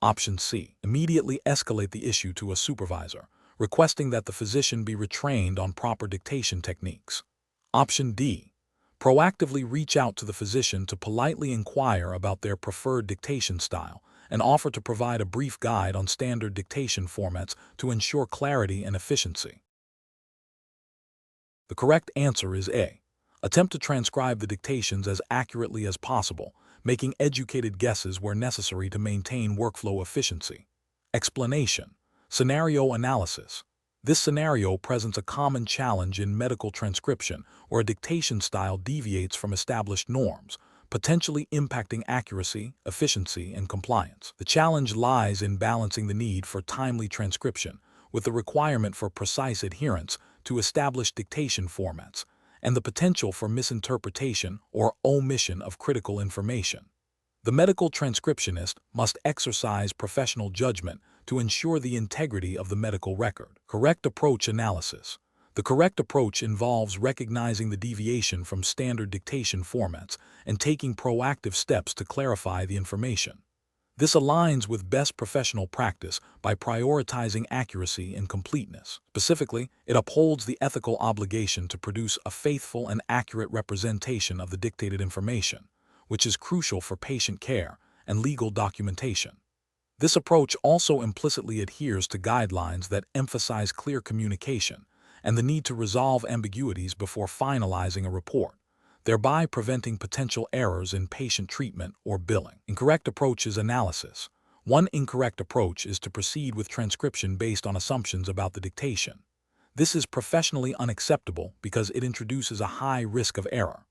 Option C. Immediately escalate the issue to a supervisor, requesting that the physician be retrained on proper dictation techniques. Option D. Proactively reach out to the physician to politely inquire about their preferred dictation style and offer to provide a brief guide on standard dictation formats to ensure clarity and efficiency. The correct answer is A. Attempt to transcribe the dictations as accurately as possible, making educated guesses where necessary to maintain workflow efficiency. Explanation: scenario analysis. This scenario presents a common challenge in medical transcription where a dictation style deviates from established norms, potentially impacting accuracy, efficiency, and compliance. The challenge lies in balancing the need for timely transcription with the requirement for precise adherence to established dictation formats and the potential for misinterpretation or omission of critical information. The medical transcriptionist must exercise professional judgment to ensure the integrity of the medical record. Correct approach analysis. The correct approach involves recognizing the deviation from standard dictation formats and taking proactive steps to clarify the information. This aligns with best professional practice by prioritizing accuracy and completeness. Specifically, it upholds the ethical obligation to produce a faithful and accurate representation of the dictated information, which is crucial for patient care and legal documentation. This approach also implicitly adheres to guidelines that emphasize clear communication and the need to resolve ambiguities before finalizing a report, thereby preventing potential errors in patient treatment or billing. Incorrect approach is analysis. One incorrect approach is to proceed with transcription based on assumptions about the dictation. This is professionally unacceptable because it introduces a high risk of error.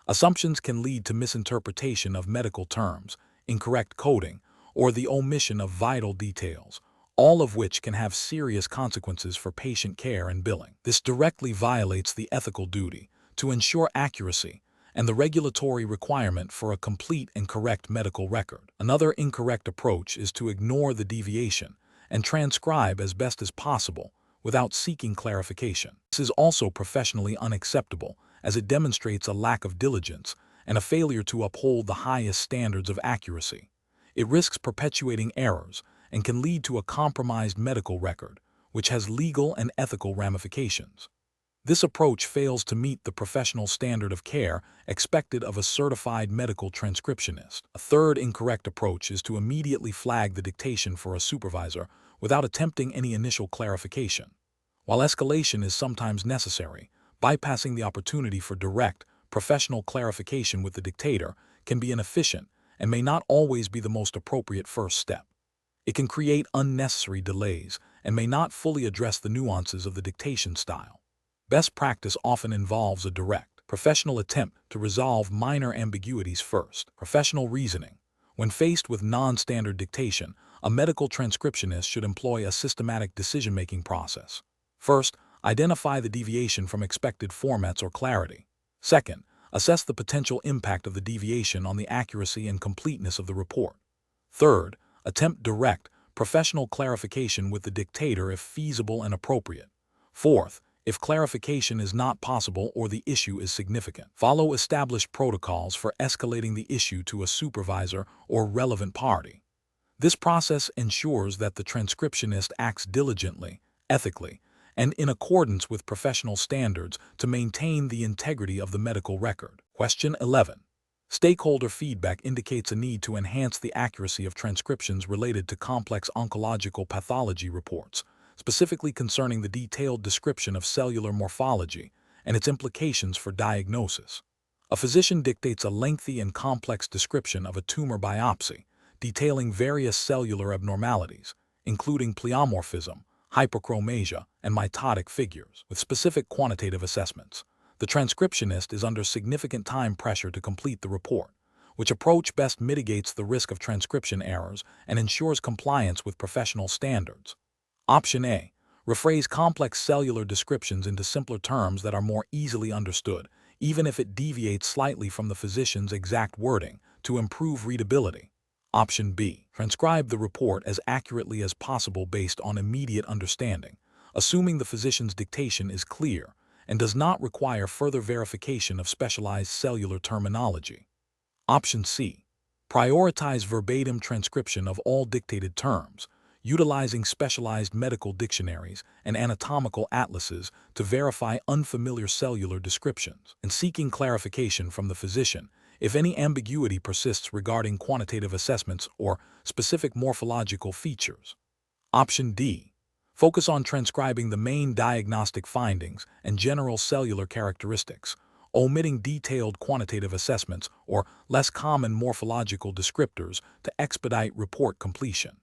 Assumptions can lead to misinterpretation of medical terms, incorrect coding, or the omission of vital details, all of which can have serious consequences for patient care and billing. This directly violates the ethical duty to ensure accuracy and the regulatory requirement for a complete and correct medical record. Another incorrect approach is to ignore the deviation and transcribe as best as possible without seeking clarification. This is also professionally unacceptable, as it demonstrates a lack of diligence and a failure to uphold the highest standards of accuracy. It risks perpetuating errors and can lead to a compromised medical record, which has legal and ethical ramifications. This approach fails to meet the professional standard of care expected of a certified medical transcriptionist. A third incorrect approach is to immediately flag the dictation for a supervisor without attempting any initial clarification. While escalation is sometimes necessary, bypassing the opportunity for direct, professional clarification with the dictator can be inefficient and may not always be the most appropriate first step. It can create unnecessary delays and may not fully address the nuances of the dictation style. Best practice often involves a direct, professional attempt to resolve minor ambiguities first. Professional reasoning. When faced with non-standard dictation, a medical transcriptionist should employ a systematic decision-making process. First, identify the deviation from expected formats or clarity. Second, assess the potential impact of the deviation on the accuracy and completeness of the report. Third, attempt direct, professional clarification with the dictator if feasible and appropriate. Fourth, if clarification is not possible or the issue is significant, follow established protocols for escalating the issue to a supervisor or relevant party. This process ensures that the transcriptionist acts diligently, ethically, and in accordance with professional standards to maintain the integrity of the medical record. Question 11. Stakeholder feedback indicates a need to enhance the accuracy of transcriptions related to complex oncological pathology reports, specifically concerning the detailed description of cellular morphology and its implications for diagnosis. A physician dictates a lengthy and complex description of a tumor biopsy, detailing various cellular abnormalities, including pleomorphism, hyperchromasia, and mitotic figures, with specific quantitative assessments. The transcriptionist is under significant time pressure to complete the report, which approach best mitigates the risk of transcription errors and ensures compliance with professional standards. Option A. Rephrase complex cellular descriptions into simpler terms that are more easily understood, even if it deviates slightly from the physician's exact wording, to improve readability. Option B. Transcribe the report as accurately as possible based on immediate understanding, assuming the physician's dictation is clear and does not require further verification of specialized cellular terminology. Option C. Prioritize verbatim transcription of all dictated terms, utilizing specialized medical dictionaries and anatomical atlases to verify unfamiliar cellular descriptions, and seeking clarification from the physician if any ambiguity persists regarding quantitative assessments or specific morphological features. Option D. Focus on transcribing the main diagnostic findings and general cellular characteristics, omitting detailed quantitative assessments or less common morphological descriptors to expedite report completion.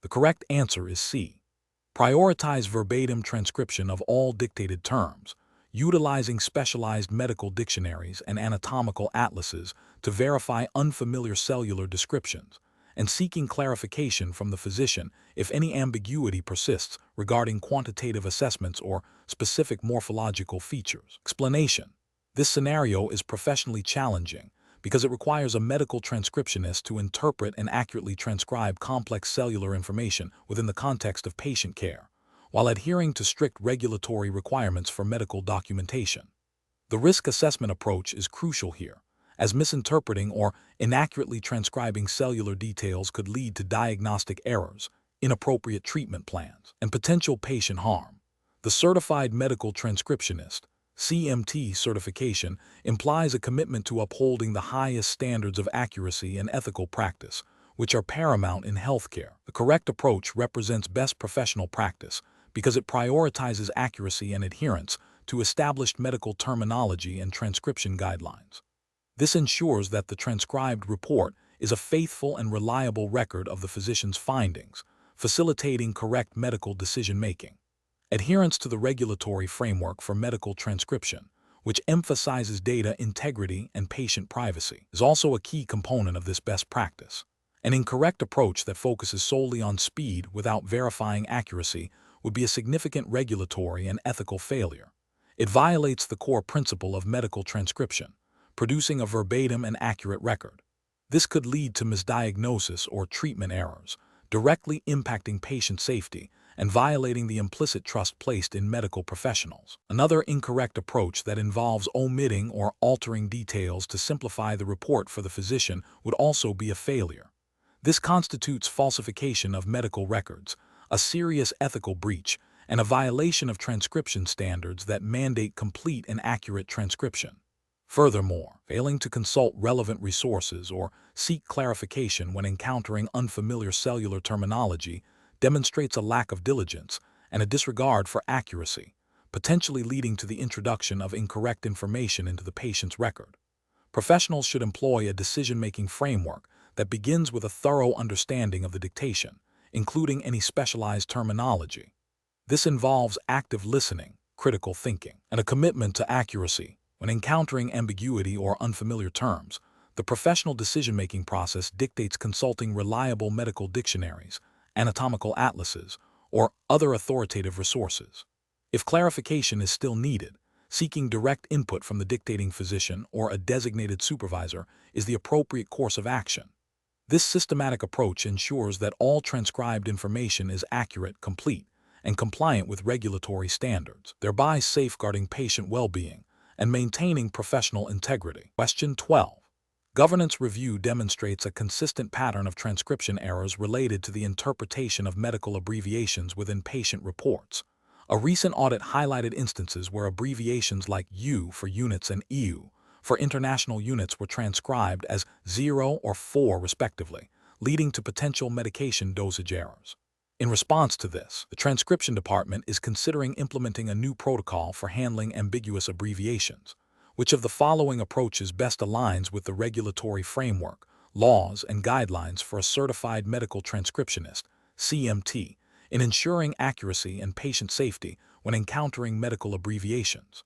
The correct answer is C. Prioritize verbatim transcription of all dictated terms, utilizing specialized medical dictionaries and anatomical atlases to verify unfamiliar cellular descriptions, and seeking clarification from the physician if any ambiguity persists regarding quantitative assessments or specific morphological features. Explanation. This scenario is professionally challenging because it requires a medical transcriptionist to interpret and accurately transcribe complex cellular information within the context of patient care, while adhering to strict regulatory requirements for medical documentation. The risk assessment approach is crucial here, as misinterpreting or inaccurately transcribing cellular details could lead to diagnostic errors, inappropriate treatment plans, and potential patient harm. The Certified Medical Transcriptionist (CMT) certification implies a commitment to upholding the highest standards of accuracy and ethical practice, which are paramount in healthcare. The correct approach represents best professional practice because it prioritizes accuracy and adherence to established medical terminology and transcription guidelines. This ensures that the transcribed report is a faithful and reliable record of the physician's findings, facilitating correct medical decision-making. Adherence to the regulatory framework for medical transcription, which emphasizes data integrity and patient privacy, is also a key component of this best practice. An incorrect approach that focuses solely on speed without verifying accuracy would be a significant regulatory and ethical failure. It violates the core principle of medical transcription, producing a verbatim and accurate record. This could lead to misdiagnosis or treatment errors, directly impacting patient safety and violating the implicit trust placed in medical professionals. Another incorrect approach that involves omitting or altering details to simplify the report for the physician would also be a failure. This constitutes falsification of medical records, a serious ethical breach, and a violation of transcription standards that mandate complete and accurate transcription. Furthermore, failing to consult relevant resources or seek clarification when encountering unfamiliar cellular terminology demonstrates a lack of diligence and a disregard for accuracy, potentially leading to the introduction of incorrect information into the patient's record. Professionals should employ a decision-making framework that begins with a thorough understanding of the dictation, including any specialized terminology. This involves active listening, critical thinking, and a commitment to accuracy. When encountering ambiguity or unfamiliar terms, the professional decision-making process dictates consulting reliable medical dictionaries, anatomical atlases, or other authoritative resources. If clarification is still needed, seeking direct input from the dictating physician or a designated supervisor is the appropriate course of action. This systematic approach ensures that all transcribed information is accurate, complete, and compliant with regulatory standards, thereby safeguarding patient well-being and maintaining professional integrity. Question 12. Governance review demonstrates a consistent pattern of transcription errors related to the interpretation of medical abbreviations within patient reports. A recent audit highlighted instances where abbreviations like U for units and EU for international units were transcribed as 0 or 4 respectively, leading to potential medication dosage errors. In response to this, the transcription department is considering implementing a new protocol for handling ambiguous abbreviations. Which of the following approaches best aligns with the regulatory framework, laws, and guidelines for a certified medical transcriptionist (CMT) in ensuring accuracy and patient safety when encountering medical abbreviations?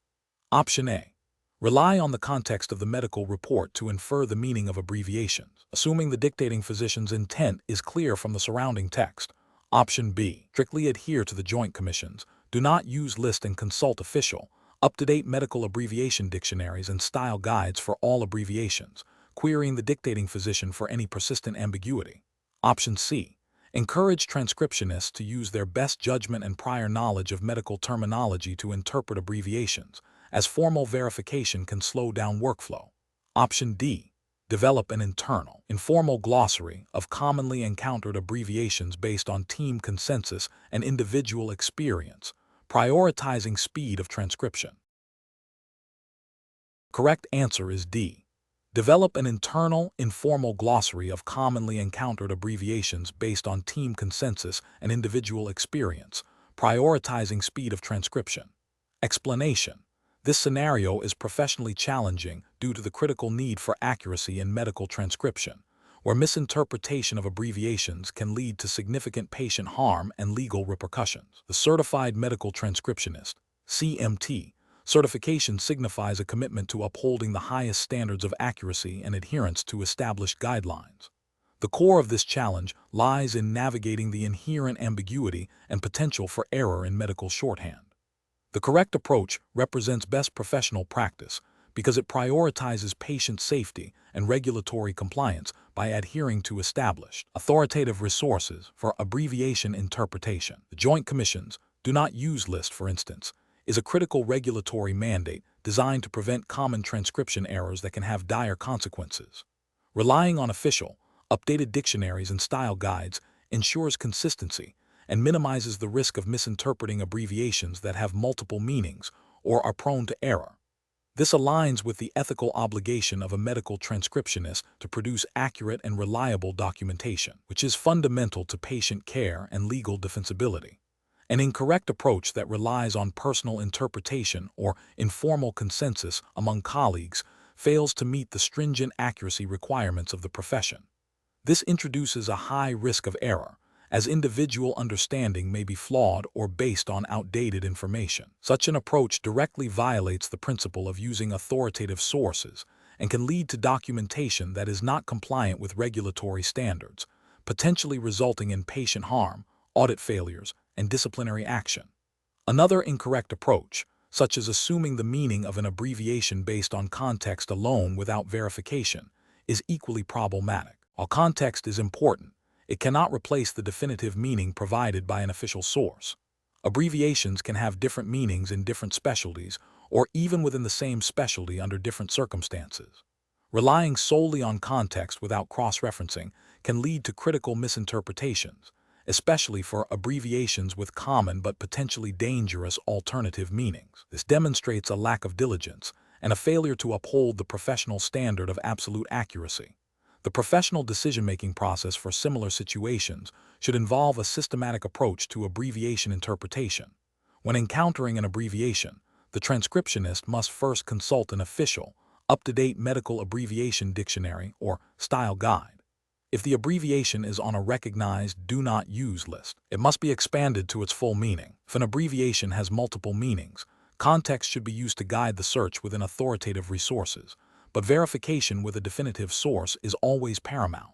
Option A. Rely on the context of the medical report to infer the meaning of abbreviations, assuming the dictating physician's intent is clear from the surrounding text. Option B. Strictly adhere to the Joint Commission's "Do not use list and consult official" up-to-date medical abbreviation dictionaries and style guides for all abbreviations, querying the dictating physician for any persistent ambiguity. Option C. Encourage transcriptionists to use their best judgment and prior knowledge of medical terminology to interpret abbreviations, as formal verification can slow down workflow. Option D. Develop an internal, informal glossary of commonly encountered abbreviations based on team consensus and individual experience, prioritizing speed of transcription. Correct answer is D. Develop an internal, informal glossary of commonly encountered abbreviations based on team consensus and individual experience, prioritizing speed of transcription. Explanation. This scenario is professionally challenging due to the critical need for accuracy in medical transcription, where misinterpretation of abbreviations can lead to significant patient harm and legal repercussions. The Certified Medical Transcriptionist (CMT) certification signifies a commitment to upholding the highest standards of accuracy and adherence to established guidelines. The core of this challenge lies in navigating the inherent ambiguity and potential for error in medical shorthand. The correct approach represents best professional practice because it prioritizes patient safety and regulatory compliance by adhering to established authoritative resources for abbreviation interpretation. The Joint Commission's Do Not Use list, for instance, is a critical regulatory mandate designed to prevent common transcription errors that can have dire consequences. Relying on official, updated dictionaries and style guides ensures consistency and minimizes the risk of misinterpreting abbreviations that have multiple meanings or are prone to error. This aligns with the ethical obligation of a medical transcriptionist to produce accurate and reliable documentation, which is fundamental to patient care and legal defensibility. An incorrect approach that relies on personal interpretation or informal consensus among colleagues fails to meet the stringent accuracy requirements of the profession. This introduces a high risk of error, as individual understanding may be flawed or based on outdated information. Such an approach directly violates the principle of using authoritative sources and can lead to documentation that is not compliant with regulatory standards, potentially resulting in patient harm, audit failures, and disciplinary action. Another incorrect approach, such as assuming the meaning of an abbreviation based on context alone without verification, is equally problematic. While context is important, it cannot replace the definitive meaning provided by an official source. Abbreviations can have different meanings in different specialties or even within the same specialty under different circumstances. Relying solely on context without cross-referencing can lead to critical misinterpretations, especially for abbreviations with common but potentially dangerous alternative meanings. This demonstrates a lack of diligence and a failure to uphold the professional standard of absolute accuracy. The professional decision-making process for similar situations should involve a systematic approach to abbreviation interpretation. When encountering an abbreviation, the transcriptionist must first consult an official, up-to-date medical abbreviation dictionary or style guide. If the abbreviation is on a recognized Do Not Use list, it must be expanded to its full meaning. If an abbreviation has multiple meanings, context should be used to guide the search within authoritative resources, but verification with a definitive source is always paramount.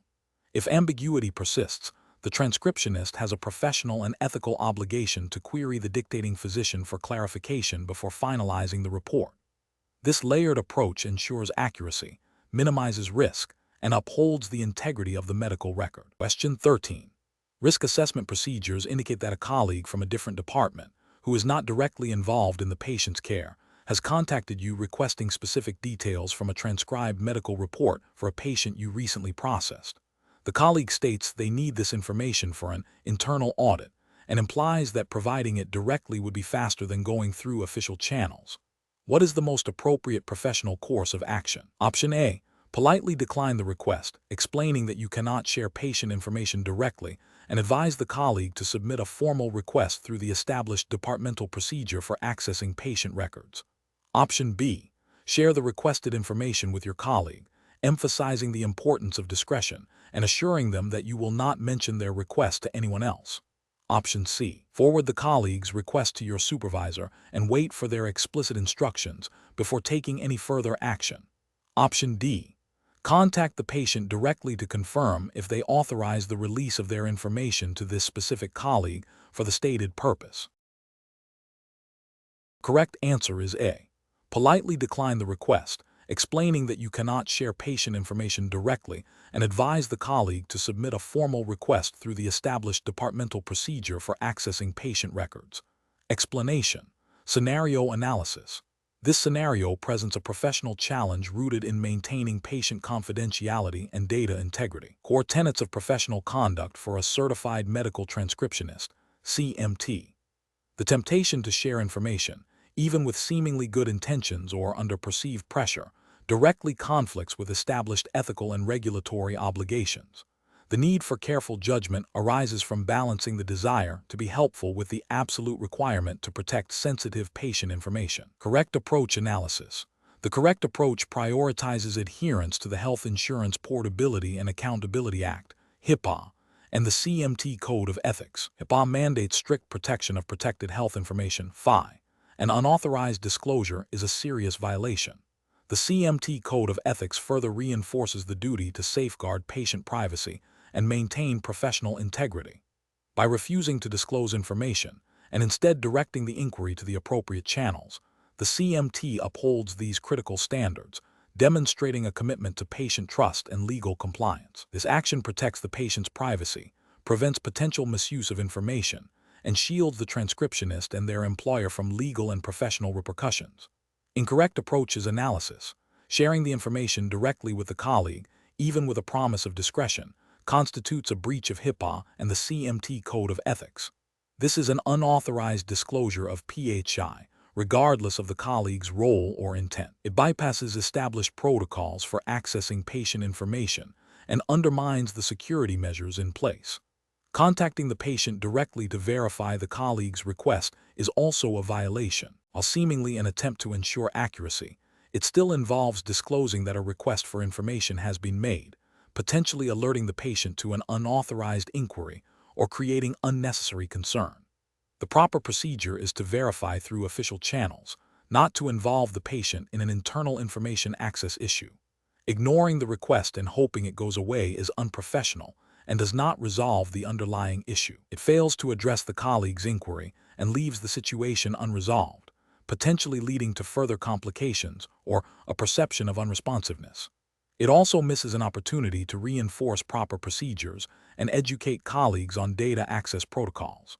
If ambiguity persists, the transcriptionist has a professional and ethical obligation to query the dictating physician for clarification before finalizing the report. This layered approach ensures accuracy, minimizes risk, and upholds the integrity of the medical record. Question 13. Risk assessment procedures indicate that a colleague from a different department, who is not directly involved in the patient's care, has contacted you requesting specific details from a transcribed medical report for a patient you recently processed. The colleague states they need this information for an internal audit and implies that providing it directly would be faster than going through official channels. What is the most appropriate professional course of action? Option A. Politely decline the request, explaining that you cannot share patient information directly, and advise the colleague to submit a formal request through the established departmental procedure for accessing patient records. Option B. Share the requested information with your colleague, emphasizing the importance of discretion and assuring them that you will not mention their request to anyone else. Option C. Forward the colleague's request to your supervisor and wait for their explicit instructions before taking any further action. Option D. Contact the patient directly to confirm if they authorize the release of their information to this specific colleague for the stated purpose. Correct answer is A. Politely decline the request, explaining that you cannot share patient information directly, and advise the colleague to submit a formal request through the established departmental procedure for accessing patient records. Explanation. Scenario analysis. This scenario presents a professional challenge rooted in maintaining patient confidentiality and data integrity. Core tenets of professional conduct for a certified medical transcriptionist, CMT. The temptation to share information, even with seemingly good intentions or under perceived pressure, directly conflicts with established ethical and regulatory obligations. The need for careful judgment arises from balancing the desire to be helpful with the absolute requirement to protect sensitive patient information. Correct approach analysis. The correct approach prioritizes adherence to the Health Insurance Portability and Accountability Act, HIPAA, and the CMT Code of Ethics. HIPAA mandates strict protection of protected health information, FI. An unauthorized disclosure is a serious violation. The CMT Code of Ethics further reinforces the duty to safeguard patient privacy and maintain professional integrity. By refusing to disclose information and instead directing the inquiry to the appropriate channels, The CMT upholds these critical standards, demonstrating a commitment to patient trust and legal compliance. This action protects the patient's privacy, prevents potential misuse of information, and shields the transcriptionist and their employer from legal and professional repercussions. Incorrect approach is analysis. Sharing the information directly with the colleague, even with a promise of discretion, constitutes a breach of HIPAA and the CMT Code of Ethics. This is an unauthorized disclosure of PHI, regardless of the colleague's role or intent. It bypasses established protocols for accessing patient information and undermines the security measures in place. Contacting the patient directly to verify the colleague's request is also a violation. While seemingly an attempt to ensure accuracy, it still involves disclosing that a request for information has been made, potentially alerting the patient to an unauthorized inquiry or creating unnecessary concern. The proper procedure is to verify through official channels, not to involve the patient in an internal information access issue. Ignoring the request and hoping it goes away is unprofessional and does not resolve the underlying issue. It fails to address the colleague's inquiry and leaves the situation unresolved, potentially leading to further complications or a perception of unresponsiveness. It also misses an opportunity to reinforce proper procedures and educate colleagues on data access protocols.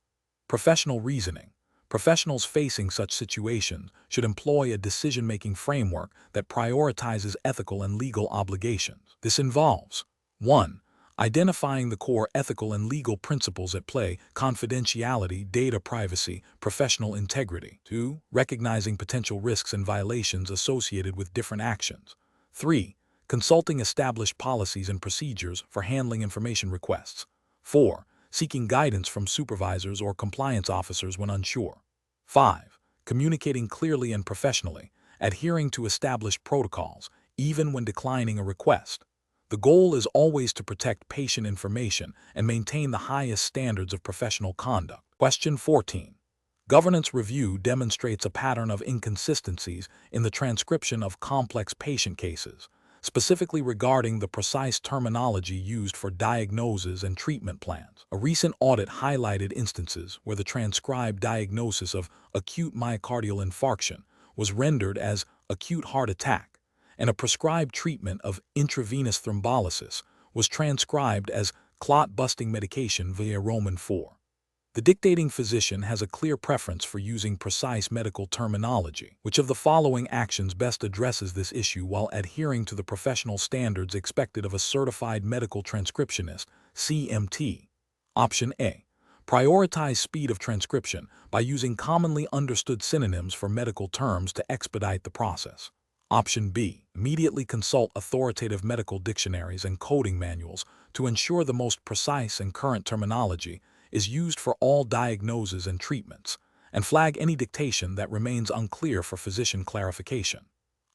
Professional reasoning. Professionals facing such situations should employ a decision-making framework that prioritizes ethical and legal obligations. This involves 1. Identifying the core ethical and legal principles at play: confidentiality, data privacy, professional integrity. 2. Recognizing potential risks and violations associated with different actions. 3. Consulting established policies and procedures for handling information requests. 4. Seeking guidance from supervisors or compliance officers when unsure. 5. Communicating clearly and professionally, adhering to established protocols, even when declining a request. The goal is always to protect patient information and maintain the highest standards of professional conduct. Question 14. Governance review demonstrates a pattern of inconsistencies in the transcription of complex patient cases, specifically regarding the precise terminology used for diagnoses and treatment plans. A recent audit highlighted instances where the transcribed diagnosis of acute myocardial infarction was rendered as acute heart attack, and a prescribed treatment of intravenous thrombolysis was transcribed as clot-busting medication via Roman IV. The dictating physician has a clear preference for using precise medical terminology. Which of the following actions best addresses this issue while adhering to the professional standards expected of a certified medical transcriptionist, CMT? Option A. Prioritize speed of transcription by using commonly understood synonyms for medical terms to expedite the process. Option B. Immediately consult authoritative medical dictionaries and coding manuals to ensure the most precise and current terminology is used for all diagnoses and treatments, and flag any dictation that remains unclear for physician clarification.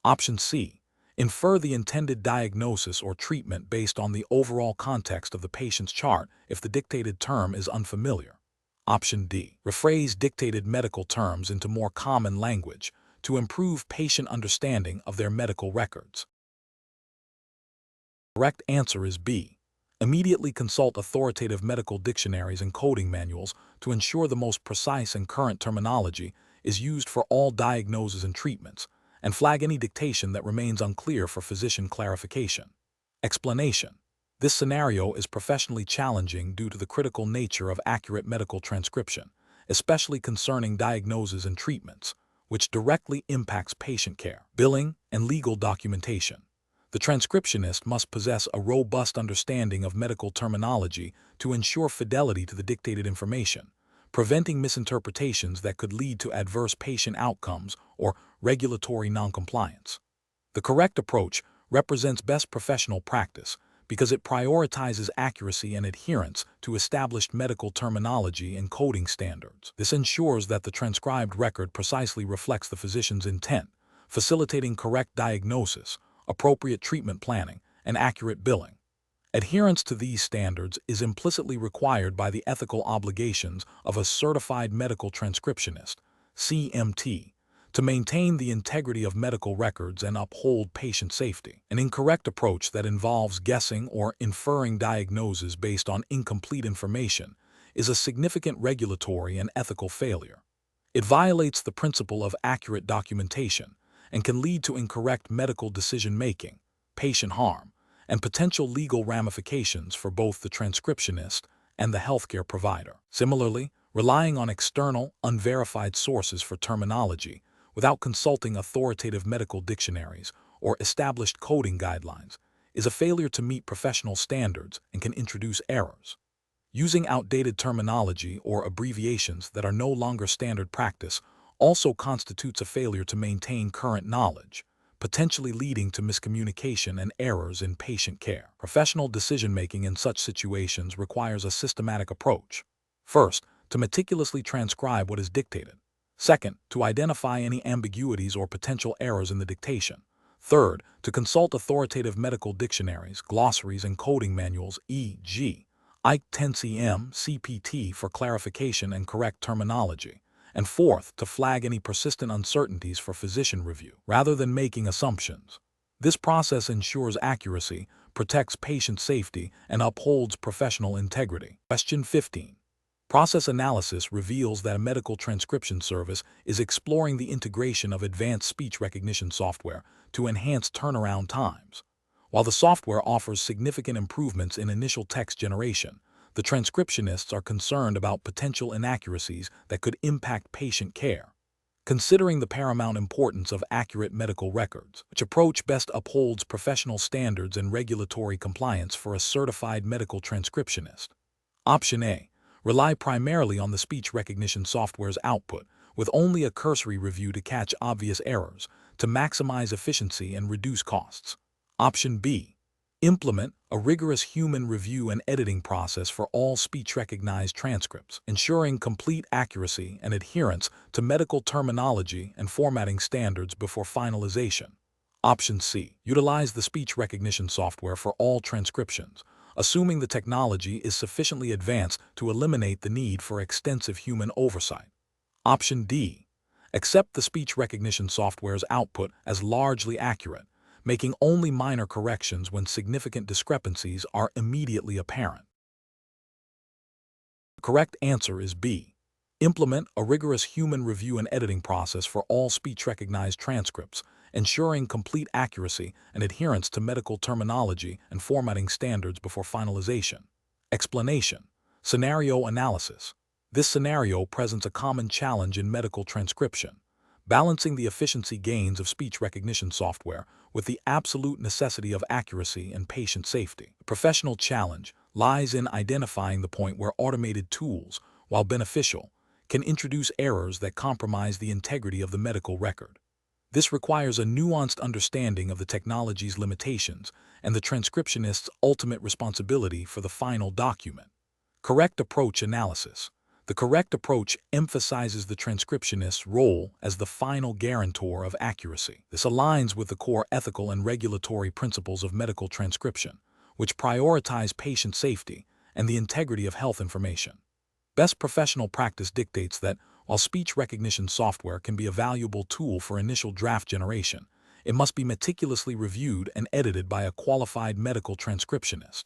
Option C. Infer the intended diagnosis or treatment based on the overall context of the patient's chart if the dictated term is unfamiliar. Option D. Rephrase dictated medical terms into more common language to improve patient understanding of their medical records. The correct answer is B. Immediately consult authoritative medical dictionaries and coding manuals to ensure the most precise and current terminology is used for all diagnoses and treatments, and flag any dictation that remains unclear for physician clarification. Explanation. This scenario is professionally challenging due to the critical nature of accurate medical transcription, especially concerning diagnoses and treatments, which directly impacts patient care, billing, and legal documentation. The transcriptionist must possess a robust understanding of medical terminology to ensure fidelity to the dictated information, preventing misinterpretations that could lead to adverse patient outcomes or regulatory noncompliance. The correct approach represents best professional practice because it prioritizes accuracy and adherence to established medical terminology and coding standards. This ensures that the transcribed record precisely reflects the physician's intent, facilitating correct diagnosis, appropriate treatment planning, and accurate billing. Adherence to these standards is implicitly required by the ethical obligations of a certified medical transcriptionist, CMT, to maintain the integrity of medical records and uphold patient safety. An incorrect approach that involves guessing or inferring diagnoses based on incomplete information is a significant regulatory and ethical failure. It violates the principle of accurate documentation and can lead to incorrect medical decision-making, patient harm, and potential legal ramifications for both the transcriptionist and the healthcare provider. Similarly, relying on external, unverified sources for terminology without consulting authoritative medical dictionaries or established coding guidelines is a failure to meet professional standards and can introduce errors. Using outdated terminology or abbreviations that are no longer standard practice also constitutes a failure to maintain current knowledge, potentially leading to miscommunication and errors in patient care. Professional decision-making in such situations requires a systematic approach. First, to meticulously transcribe what is dictated. Second, to identify any ambiguities or potential errors in the dictation. Third, to consult authoritative medical dictionaries, glossaries, and coding manuals, e.g. IC 10cm CPT for clarification and correct terminology. And fourth, to flag any persistent uncertainties for physician review, rather than making assumptions. This process ensures accuracy, protects patient safety, and upholds professional integrity. Question 15. Process analysis reveals that a medical transcription service is exploring the integration of advanced speech recognition software to enhance turnaround times. While the software offers significant improvements in initial text generation, the transcriptionists are concerned about potential inaccuracies that could impact patient care. Considering the paramount importance of accurate medical records, which approach best upholds professional standards and regulatory compliance for a certified medical transcriptionist? Option A. Rely primarily on the speech recognition software's output, with only a cursory review to catch obvious errors, to maximize efficiency and reduce costs. Option B. Implement a rigorous human review and editing process for all speech-recognized transcripts, ensuring complete accuracy and adherence to medical terminology and formatting standards before finalization. Option C. Utilize the speech recognition software for all transcriptions, assuming the technology is sufficiently advanced to eliminate the need for extensive human oversight. Option D. Accept the speech recognition software's output as largely accurate, making only minor corrections when significant discrepancies are immediately apparent. The correct answer is B. Implement a rigorous human review and editing process for all speech-recognized transcripts, ensuring complete accuracy and adherence to medical terminology and formatting standards before finalization. Explanation. Scenario analysis. This scenario presents a common challenge in medical transcription, balancing the efficiency gains of speech recognition software with the absolute necessity of accuracy and patient safety. The professional challenge lies in identifying the point where automated tools, while beneficial, can introduce errors that compromise the integrity of the medical record. This requires a nuanced understanding of the technology's limitations and the transcriptionist's ultimate responsibility for the final document. Correct approach analysis. The correct approach emphasizes the transcriptionist's role as the final guarantor of accuracy. This aligns with the core ethical and regulatory principles of medical transcription, which prioritize patient safety and the integrity of health information. Best professional practice dictates that, while speech recognition software can be a valuable tool for initial draft generation, it must be meticulously reviewed and edited by a qualified medical transcriptionist.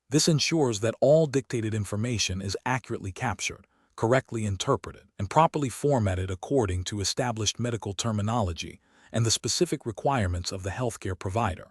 This ensures that all dictated information is accurately captured, correctly interpreted, and properly formatted according to established medical terminology and the specific requirements of the healthcare provider.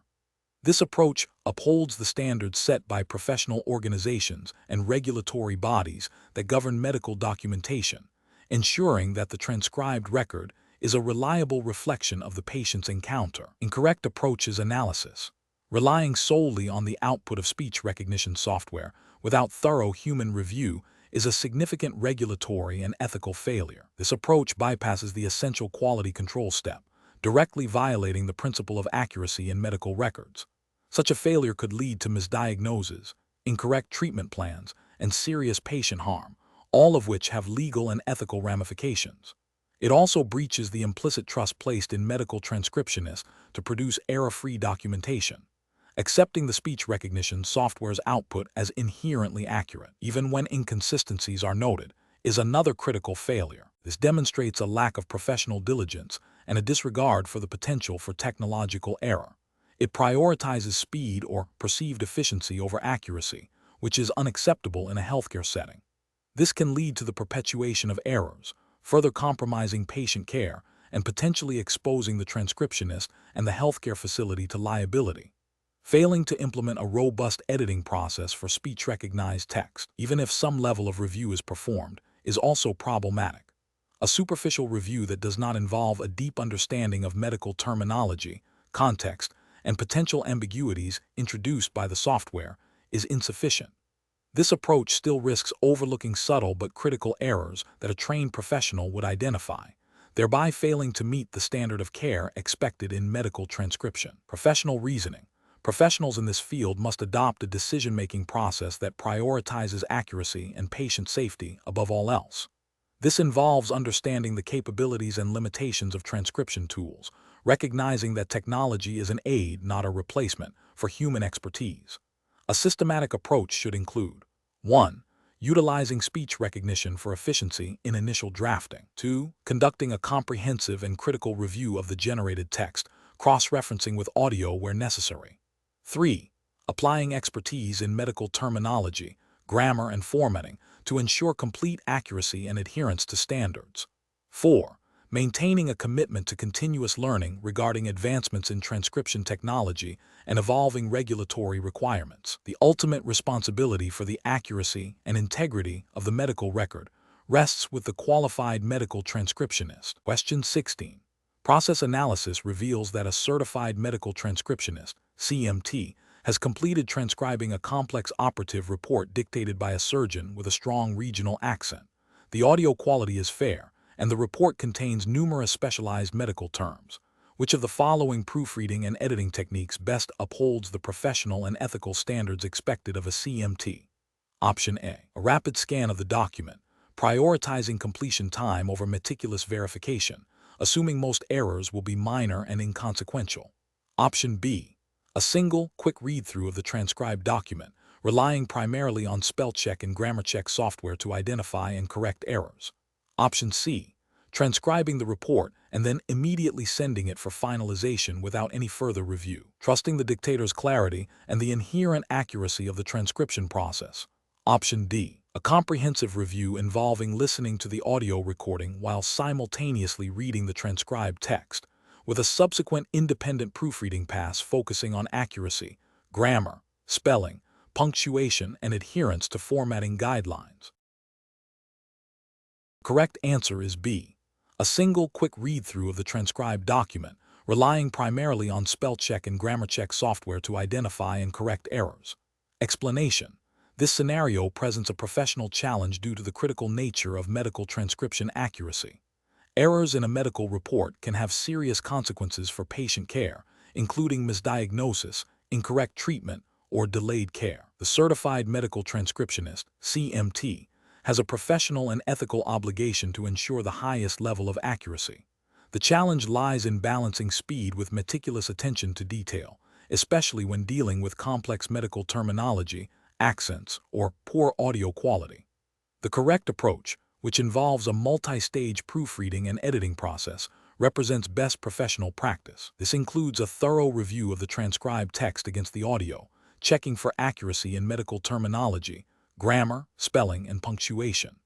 This approach upholds the standards set by professional organizations and regulatory bodies that govern medical documentation, ensuring that the transcribed record is a reliable reflection of the patient's encounter. Incorrect approaches analysis. Relying solely on the output of speech recognition software without thorough human review is a significant regulatory and ethical failure. This approach bypasses the essential quality control step, directly violating the principle of accuracy in medical records. Such a failure could lead to misdiagnoses, incorrect treatment plans, and serious patient harm, all of which have legal and ethical ramifications. It also breaches the implicit trust placed in medical transcriptionists to produce error-free documentation. Accepting the speech recognition software's output as inherently accurate, even when inconsistencies are noted, is another critical failure. This demonstrates a lack of professional diligence and a disregard for the potential for technological error. It prioritizes speed or perceived efficiency over accuracy, which is unacceptable in a healthcare setting. This can lead to the perpetuation of errors, further compromising patient care and potentially exposing the transcriptionist and the healthcare facility to liability. Failing to implement a robust editing process for speech-recognized text, even if some level of review is performed, is also problematic. A superficial review that does not involve a deep understanding of medical terminology, context, and potential ambiguities introduced by the software is insufficient. This approach still risks overlooking subtle but critical errors that a trained professional would identify, thereby failing to meet the standard of care expected in medical transcription. Professional reasoning. Professionals in this field must adopt a decision-making process that prioritizes accuracy and patient safety above all else. This involves understanding the capabilities and limitations of transcription tools, recognizing that technology is an aid, not a replacement, for human expertise. A systematic approach should include 1. Utilizing speech recognition for efficiency in initial drafting. 2. Conducting a comprehensive and critical review of the generated text, cross-referencing with audio where necessary. 3. Applying expertise in medical terminology, grammar, and formatting to ensure complete accuracy and adherence to standards. 4. Maintaining a commitment to continuous learning regarding advancements in transcription technology and evolving regulatory requirements. The ultimate responsibility for the accuracy and integrity of the medical record rests with the qualified medical transcriptionist. Question 16. Process analysis reveals that a certified medical transcriptionist, CMT, has completed transcribing a complex operative report dictated by a surgeon with a strong regional accent. The audio quality is fair, and the report contains numerous specialized medical terms. Which of the following proofreading and editing techniques best upholds the professional and ethical standards expected of a CMT? Option A. A rapid scan of the document, prioritizing completion time over meticulous verification, assuming most errors will be minor and inconsequential. Option B. A single, quick read-through of the transcribed document, relying primarily on spell check and grammar check software to identify and correct errors. Option C. Transcribing the report and then immediately sending it for finalization without any further review, trusting the dictator's clarity and the inherent accuracy of the transcription process. Option D. A comprehensive review involving listening to the audio recording while simultaneously reading the transcribed text, with a subsequent independent proofreading pass focusing on accuracy, grammar, spelling, punctuation, and adherence to formatting guidelines. Correct answer is B. A single quick read-through of the transcribed document, relying primarily on spell check and grammar check software to identify and correct errors. Explanation. This scenario presents a professional challenge due to the critical nature of medical transcription accuracy. Errors in a medical report can have serious consequences for patient care, including misdiagnosis, incorrect treatment, or delayed care. The Certified Medical Transcriptionist, CMT, has a professional and ethical obligation to ensure the highest level of accuracy. The challenge lies in balancing speed with meticulous attention to detail, especially when dealing with complex medical terminology, accents, or poor audio quality. The correct approach, which involves a multi-stage proofreading and editing process, represents best professional practice. This includes a thorough review of the transcribed text against the audio, checking for accuracy in medical terminology, grammar, spelling, and punctuation.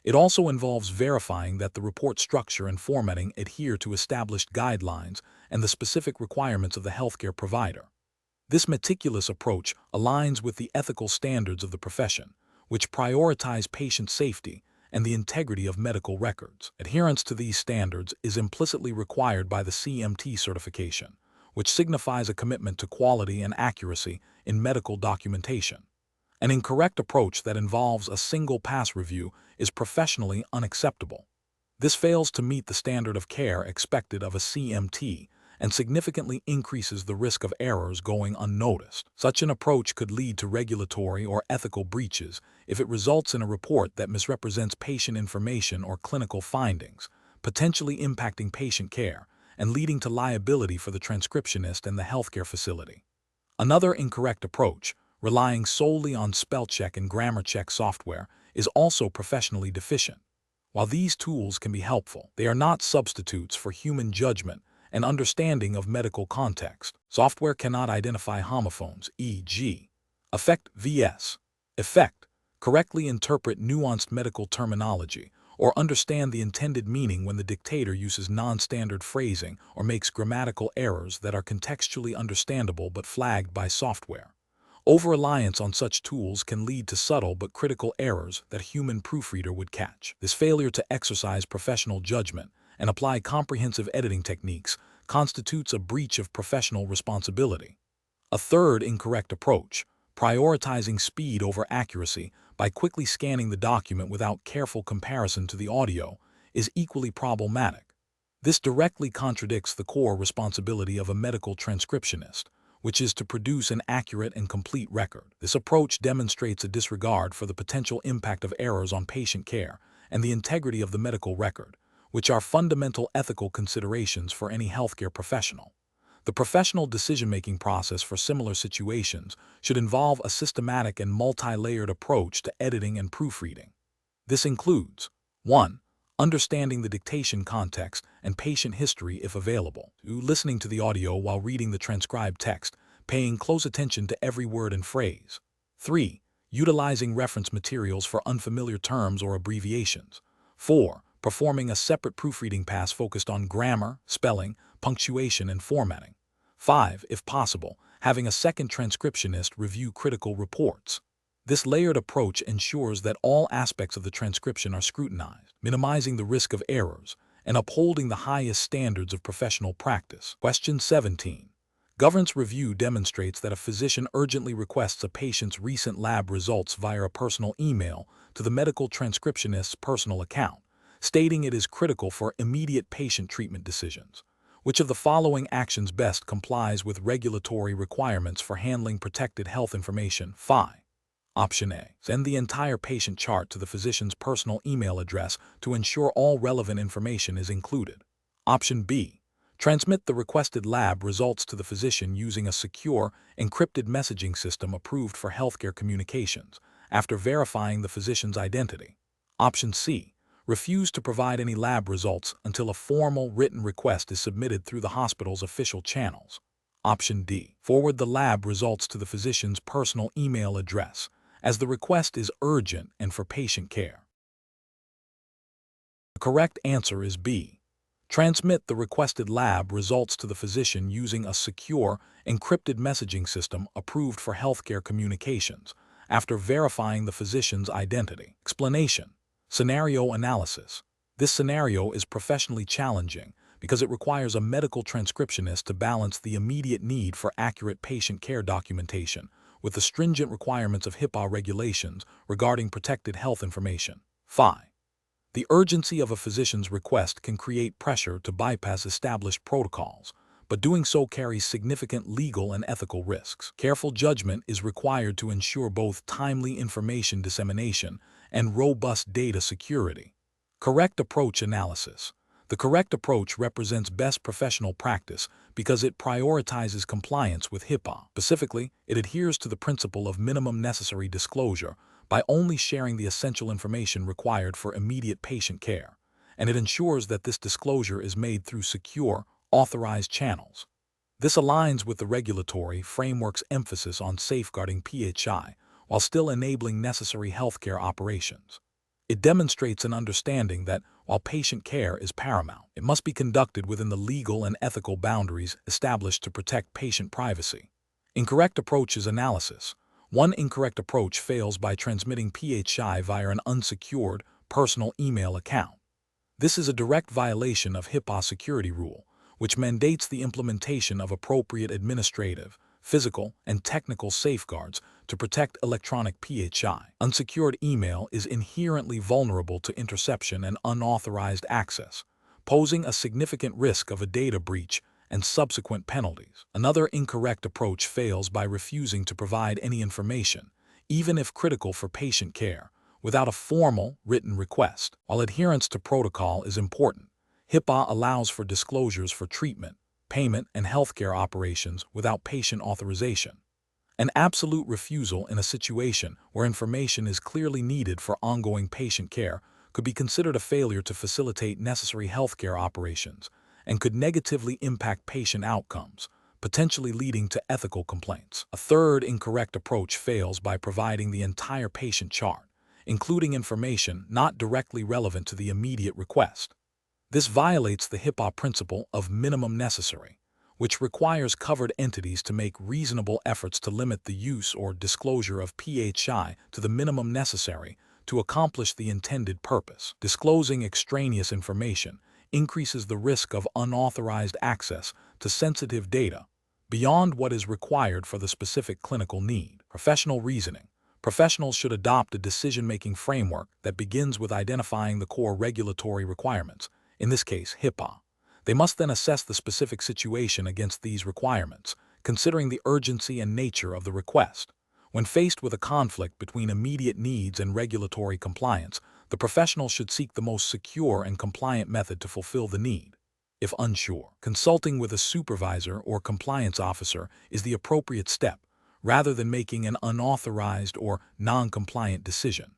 It also involves verifying that the report structure and formatting adhere to established guidelines and the specific requirements of the healthcare provider. This meticulous approach aligns with the ethical standards of the profession, which prioritize patient safety and the integrity of medical records. Adherence to these standards is implicitly required by the CMT certification, which signifies a commitment to quality and accuracy in medical documentation. An incorrect approach that involves a single pass review is professionally unacceptable. This fails to meet the standard of care expected of a CMT and significantly increases the risk of errors going unnoticed. Such an approach could lead to regulatory or ethical breaches if it results in a report that misrepresents patient information or clinical findings, potentially impacting patient care and leading to liability for the transcriptionist and the healthcare facility. Another incorrect approach, relying solely on spell check and grammar check software, is also professionally deficient. While these tools can be helpful, they are not substitutes for human judgment and understanding of medical context. Software cannot identify homophones, e.g., affect vs. effect, correctly interpret nuanced medical terminology, or understand the intended meaning when the dictator uses non-standard phrasing or makes grammatical errors that are contextually understandable but flagged by software. Over-reliance on such tools can lead to subtle but critical errors that a human proofreader would catch. This failure to exercise professional judgment and apply comprehensive editing techniques constitutes a breach of professional responsibility. A third incorrect approach, prioritizing speed over accuracy by quickly scanning the document without careful comparison to the audio, is equally problematic. This directly contradicts the core responsibility of a medical transcriptionist, which is to produce an accurate and complete record. This approach demonstrates a disregard for the potential impact of errors on patient care and the integrity of the medical record, which are fundamental ethical considerations for any healthcare professional. The professional decision-making process for similar situations should involve a systematic and multi-layered approach to editing and proofreading. This includes 1. Understanding the dictation context and patient history if available. 2. Listening to the audio while reading the transcribed text, paying close attention to every word and phrase. 3. Utilizing reference materials for unfamiliar terms or abbreviations. 4. Performing a separate proofreading pass focused on grammar, spelling, punctuation, and formatting. 5. If possible, having a second transcriptionist review critical reports. This layered approach ensures that all aspects of the transcription are scrutinized, minimizing the risk of errors and upholding the highest standards of professional practice. Question 17. Governance review demonstrates that a physician urgently requests a patient's recent lab results via a personal email to the medical transcriptionist's personal account, stating it is critical for immediate patient treatment decisions. Which of the following actions best complies with regulatory requirements for handling protected health information? 5. Option A. Send the entire patient chart to the physician's personal email address to ensure all relevant information is included. Option B. Transmit the requested lab results to the physician using a secure, encrypted messaging system approved for healthcare communications, after verifying the physician's identity. Option C. Refuse to provide any lab results until a formal written request is submitted through the hospital's official channels. Option D. Forward the lab results to the physician's personal email address, as the request is urgent and for patient care. The correct answer is B. Transmit the requested lab results to the physician using a secure, encrypted messaging system approved for healthcare communications, after verifying the physician's identity. Explanation. Scenario analysis. This scenario is professionally challenging because it requires a medical transcriptionist to balance the immediate need for accurate patient care documentation with the stringent requirements of HIPAA regulations regarding protected health information. 5. The urgency of a physician's request can create pressure to bypass established protocols, but doing so carries significant legal and ethical risks. Careful judgment is required to ensure both timely information dissemination and robust data security. Correct approach analysis. The correct approach represents best professional practice because it prioritizes compliance with HIPAA. Specifically, it adheres to the principle of minimum necessary disclosure by only sharing the essential information required for immediate patient care, and it ensures that this disclosure is made through secure, authorized channels. This aligns with the regulatory framework's emphasis on safeguarding PHI while still enabling necessary healthcare operations. It demonstrates an understanding that, while patient care is paramount, it must be conducted within the legal and ethical boundaries established to protect patient privacy. Incorrect approaches analysis. One incorrect approach fails by transmitting PHI via an unsecured, personal email account. This is a direct violation of HIPAA security rule, which mandates the implementation of appropriate administrative, physical, and technical safeguards to protect electronic PHI. Unsecured email is inherently vulnerable to interception and unauthorized access, posing a significant risk of a data breach and subsequent penalties. Another incorrect approach fails by refusing to provide any information, even if critical for patient care, without a formal, written request. While adherence to protocol is important, HIPAA allows for disclosures for treatment, payment, and healthcare operations without patient authorization. An absolute refusal in a situation where information is clearly needed for ongoing patient care could be considered a failure to facilitate necessary healthcare operations and could negatively impact patient outcomes, potentially leading to ethical complaints. A third incorrect approach fails by providing the entire patient chart, including information not directly relevant to the immediate request. This violates the HIPAA principle of minimum necessary, which requires covered entities to make reasonable efforts to limit the use or disclosure of PHI to the minimum necessary to accomplish the intended purpose. Disclosing extraneous information increases the risk of unauthorized access to sensitive data beyond what is required for the specific clinical need. Professional reasoning. Professionals should adopt a decision-making framework that begins with identifying the core regulatory requirements, in this case HIPAA. They must then assess the specific situation against these requirements, considering the urgency and nature of the request. When faced with a conflict between immediate needs and regulatory compliance, the professional should seek the most secure and compliant method to fulfill the need. If unsure, consulting with a supervisor or compliance officer is the appropriate step, rather than making an unauthorized or non-compliant decision.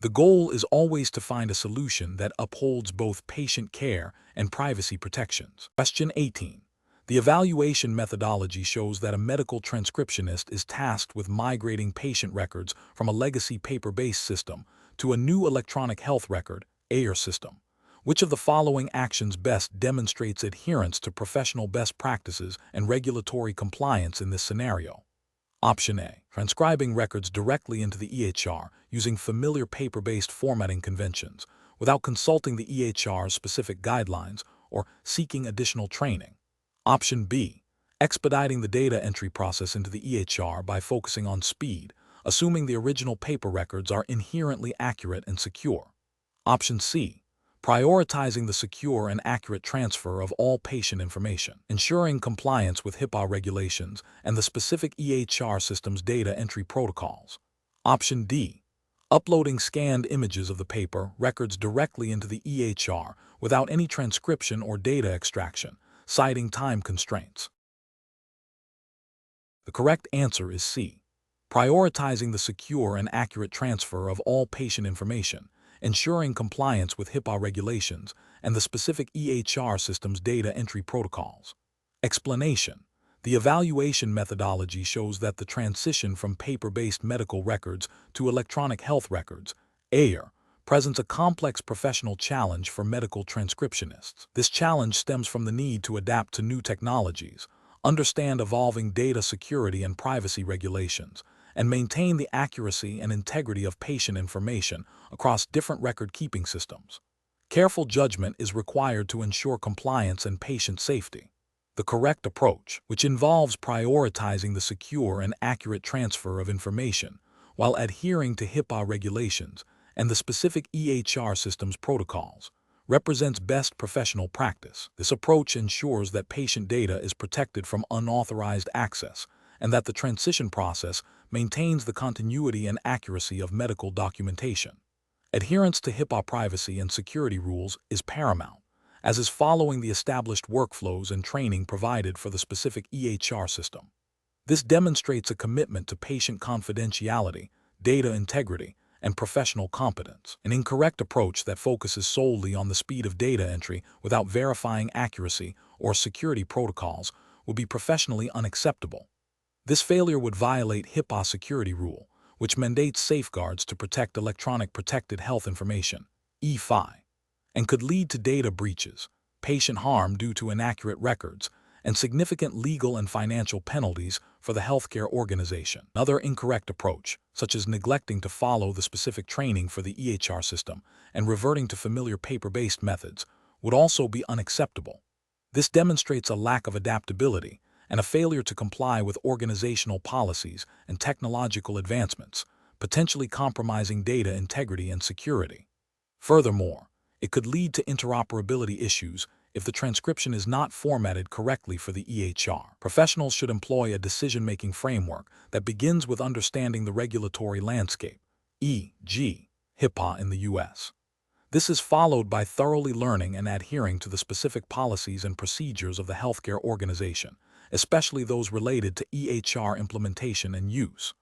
The goal is always to find a solution that upholds both patient care and privacy protections. Question 18. The evaluation methodology shows that a medical transcriptionist is tasked with migrating patient records from a legacy paper-based system to a new electronic health record, EHR system. Which of the following actions best demonstrates adherence to professional best practices and regulatory compliance in this scenario? Option A. Transcribing records directly into the EHR using familiar paper-based formatting conventions without consulting the EHR's specific guidelines or seeking additional training. Option B. Expediting the data entry process into the EHR by focusing on speed, assuming the original paper records are inherently accurate and secure. Option C. Prioritizing the secure and accurate transfer of all patient information, ensuring compliance with HIPAA regulations and the specific EHR system's data entry protocols. Option D. Uploading scanned images of the paper records directly into the EHR without any transcription or data extraction, citing time constraints. The correct answer is C. Prioritizing the secure and accurate transfer of all patient information, ensuring compliance with HIPAA regulations and the specific EHR system's data entry protocols. Explanation. The evaluation methodology shows that the transition from paper-based medical records to electronic health records, EHR, presents a complex professional challenge for medical transcriptionists. This challenge stems from the need to adapt to new technologies, understand evolving data security and privacy regulations, and maintain the accuracy and integrity of patient information across different record-keeping systems. Careful judgment is required to ensure compliance and patient safety. The correct approach, which involves prioritizing the secure and accurate transfer of information while adhering to HIPAA regulations and the specific EHR system's protocols, represents best professional practice. This approach ensures that patient data is protected from unauthorized access and that the transition process maintains the continuity and accuracy of medical documentation. Adherence to HIPAA privacy and security rules is paramount, as is following the established workflows and training provided for the specific EHR system. This demonstrates a commitment to patient confidentiality, data integrity, and professional competence. An incorrect approach that focuses solely on the speed of data entry without verifying accuracy or security protocols would be professionally unacceptable. This failure would violate HIPAA security rule, which mandates safeguards to protect electronic protected health information, EFI, and could lead to data breaches, patient harm due to inaccurate records, and significant legal and financial penalties for the healthcare organization. Another incorrect approach, such as neglecting to follow the specific training for the EHR system and reverting to familiar paper-based methods, would also be unacceptable. This demonstrates a lack of adaptability and a failure to comply with organizational policies and technological advancements, potentially compromising data integrity and security. Furthermore, it could lead to interoperability issues if the transcription is not formatted correctly for the EHR. Professionals should employ a decision-making framework that begins with understanding the regulatory landscape, e.g., HIPAA in the U.S. This is followed by thoroughly learning and adhering to the specific policies and procedures of the healthcare organization, especially those related to EHR implementation and use.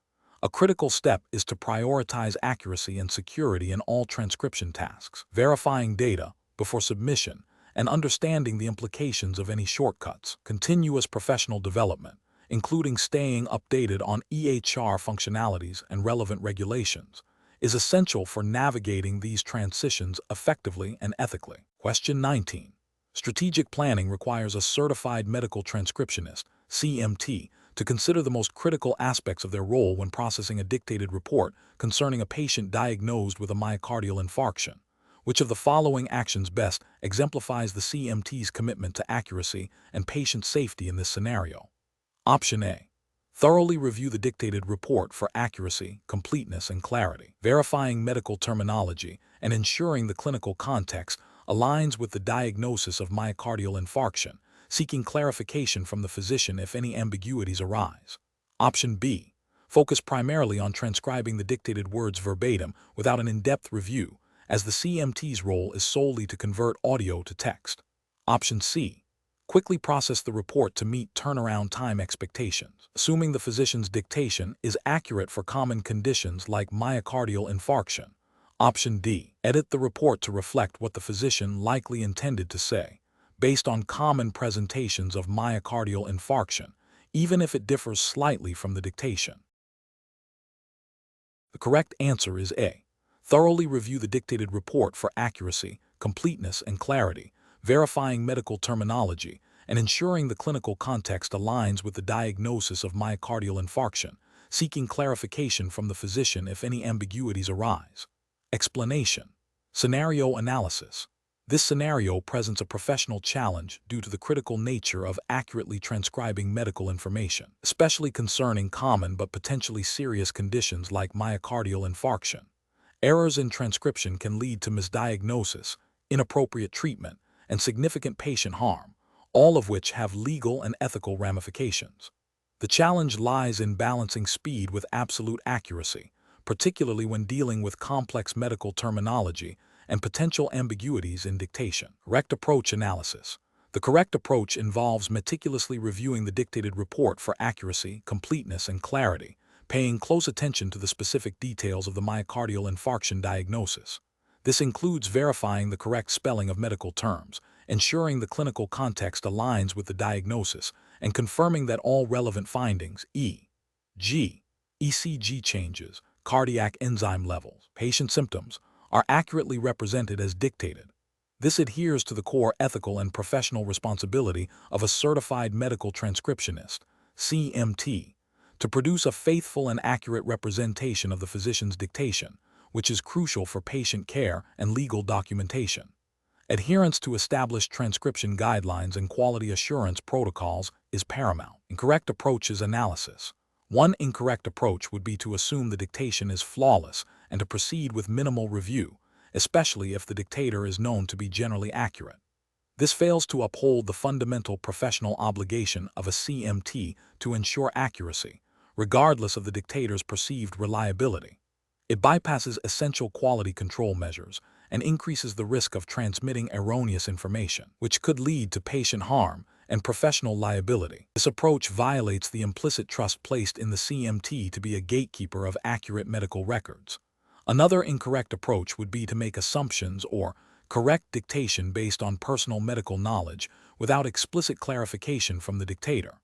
A critical step is to prioritize accuracy and security in all transcription tasks, verifying data before submission, and understanding the implications of any shortcuts. Continuous professional development, including staying updated on EHR functionalities and relevant regulations, is essential for navigating these transitions effectively and ethically. Question 19. Strategic planning requires a certified medical transcriptionist, CMT, to consider the most critical aspects of their role when processing a dictated report concerning a patient diagnosed with a myocardial infarction. Which of the following actions best exemplifies the CMT's commitment to accuracy and patient safety in this scenario? Option A. Thoroughly review the dictated report for accuracy, completeness, and clarity, verifying medical terminology and ensuring the clinical context aligns with the diagnosis of myocardial infarction, seeking clarification from the physician if any ambiguities arise. Option B. Focus primarily on transcribing the dictated words verbatim without an in-depth review, as the CMT's role is solely to convert audio to text. Option C. Quickly process the report to meet turnaround time expectations, assuming the physician's dictation is accurate for common conditions like myocardial infarction. Option D. Edit the report to reflect what the physician likely intended to say, based on common presentations of myocardial infarction, even if it differs slightly from the dictation. The correct answer is A. Thoroughly review the dictated report for accuracy, completeness, and clarity, verifying medical terminology, and ensuring the clinical context aligns with the diagnosis of myocardial infarction, seeking clarification from the physician if any ambiguities arise. Explanation. Scenario analysis. This scenario presents a professional challenge due to the critical nature of accurately transcribing medical information, especially concerning common but potentially serious conditions like myocardial infarction. Errors in transcription can lead to misdiagnosis, inappropriate treatment, and significant patient harm, all of which have legal and ethical ramifications. The challenge lies in balancing speed with absolute accuracy, particularly when dealing with complex medical terminology and potential ambiguities in dictation. Correct approach analysis. The correct approach involves meticulously reviewing the dictated report for accuracy, completeness, and clarity, paying close attention to the specific details of the myocardial infarction diagnosis. This includes verifying the correct spelling of medical terms, ensuring the clinical context aligns with the diagnosis, and confirming that all relevant findings, e.g., ECG changes, cardiac enzyme levels, patient symptoms, are accurately represented as dictated. This adheres to the core ethical and professional responsibility of a certified medical transcriptionist, CMT, to produce a faithful and accurate representation of the physician's dictation, which is crucial for patient care and legal documentation. Adherence to established transcription guidelines and quality assurance protocols is paramount. Incorrect approaches analysis. One incorrect approach would be to assume the dictation is flawless and to proceed with minimal review, especially if the dictator is known to be generally accurate. This fails to uphold the fundamental professional obligation of a CMT to ensure accuracy, regardless of the dictator's perceived reliability. It bypasses essential quality control measures and increases the risk of transmitting erroneous information, which could lead to patient harm and professional liability. This approach violates the implicit trust placed in the CMT to be a gatekeeper of accurate medical records. Another incorrect approach would be to make assumptions or correct dictation based on personal medical knowledge without explicit clarification from the dictator.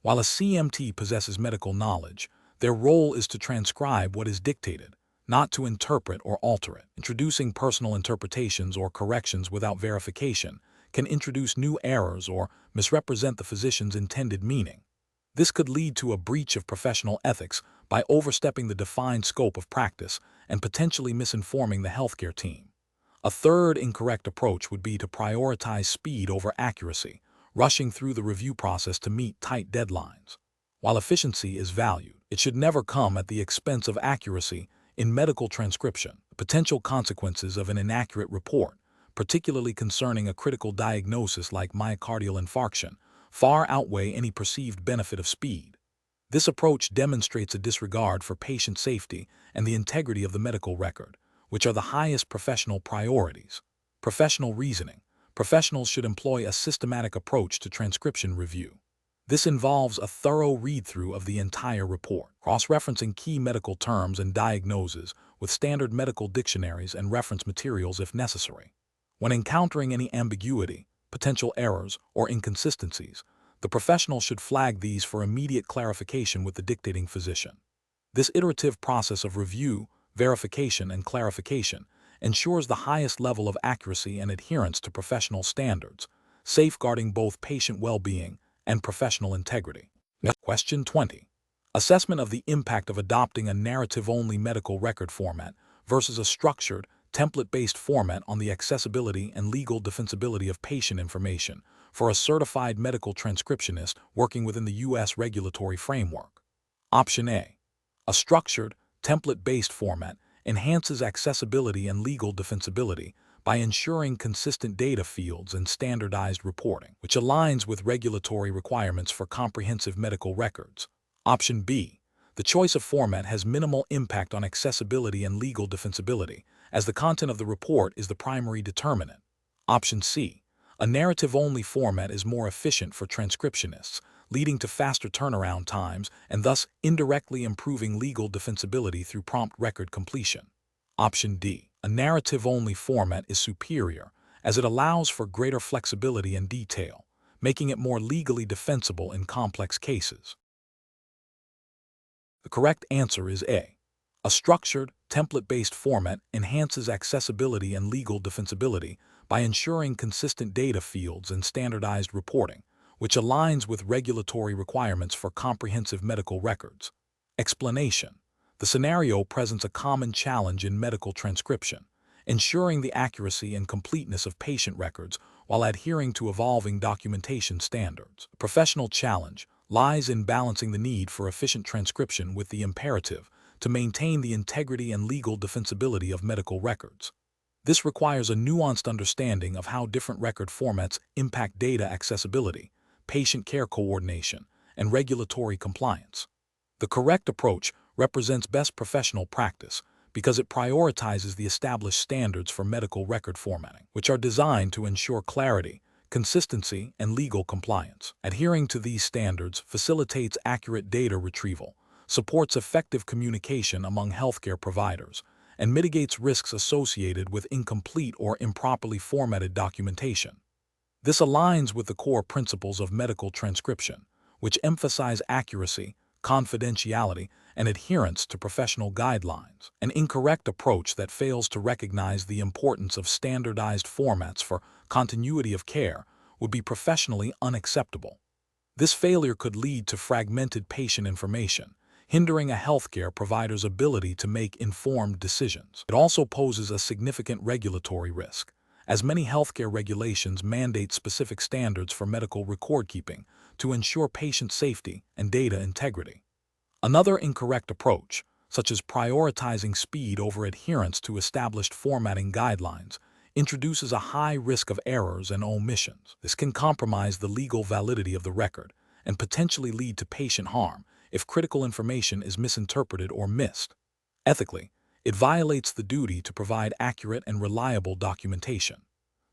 While a CMT possesses medical knowledge, their role is to transcribe what is dictated, not to interpret or alter it. Introducing personal interpretations or corrections without verification can introduce new errors or misrepresent the physician's intended meaning. This could lead to a breach of professional ethics by overstepping the defined scope of practice and potentially misinforming the healthcare team. A third incorrect approach would be to prioritize speed over accuracy, rushing through the review process to meet tight deadlines. While efficiency is valued, it should never come at the expense of accuracy in medical transcription. The potential consequences of an inaccurate report, particularly concerning a critical diagnosis like myocardial infarction, far outweigh any perceived benefit of speed. This approach demonstrates a disregard for patient safety and the integrity of the medical record, which are the highest professional priorities. Professional reasoning. Professionals should employ a systematic approach to transcription review. This involves a thorough read-through of the entire report, cross-referencing key medical terms and diagnoses with standard medical dictionaries and reference materials if necessary. When encountering any ambiguity, potential errors, or inconsistencies, the professional should flag these for immediate clarification with the dictating physician. This iterative process of review, verification, and clarification, ensures the highest level of accuracy and adherence to professional standards, safeguarding both patient well-being and professional integrity. Question 20. Assessment of the impact of adopting a narrative-only medical record format versus a structured, template-based format on the accessibility and legal defensibility of patient information for a certified medical transcriptionist working within the U.S. regulatory framework. Option A. A structured, template-based format enhances accessibility and legal defensibility by ensuring consistent data fields and standardized reporting, which aligns with regulatory requirements for comprehensive medical records. Option B. The choice of format has minimal impact on accessibility and legal defensibility, as the content of the report is the primary determinant. Option C. A narrative-only format is more efficient for transcriptionists, leading to faster turnaround times and thus indirectly improving legal defensibility through prompt record completion. Option D. A narrative-only format is superior, as it allows for greater flexibility and detail, making it more legally defensible in complex cases. The correct answer is A. A structured, template-based format enhances accessibility and legal defensibility by ensuring consistent data fields and standardized reporting, which aligns with regulatory requirements for comprehensive medical records. Explanation. The scenario presents a common challenge in medical transcription, ensuring the accuracy and completeness of patient records while adhering to evolving documentation standards. The professional challenge lies in balancing the need for efficient transcription with the imperative to maintain the integrity and legal defensibility of medical records. This requires a nuanced understanding of how different record formats impact data accessibility, patient care coordination, and regulatory compliance. The correct approach represents best professional practice because it prioritizes the established standards for medical record formatting, which are designed to ensure clarity, consistency, and legal compliance. Adhering to these standards facilitates accurate data retrieval, supports effective communication among healthcare providers, and mitigates risks associated with incomplete or improperly formatted documentation. This aligns with the core principles of medical transcription, which emphasize accuracy, confidentiality, and adherence to professional guidelines. An incorrect approach that fails to recognize the importance of standardized formats for continuity of care would be professionally unacceptable. This failure could lead to fragmented patient information, hindering a healthcare provider's ability to make informed decisions. It also poses a significant regulatory risk, as many healthcare regulations mandate specific standards for medical record-keeping to ensure patient safety and data integrity. Another incorrect approach, such as prioritizing speed over adherence to established formatting guidelines, introduces a high risk of errors and omissions. This can compromise the legal validity of the record and potentially lead to patient harm if critical information is misinterpreted or missed. Ethically, it violates the duty to provide accurate and reliable documentation.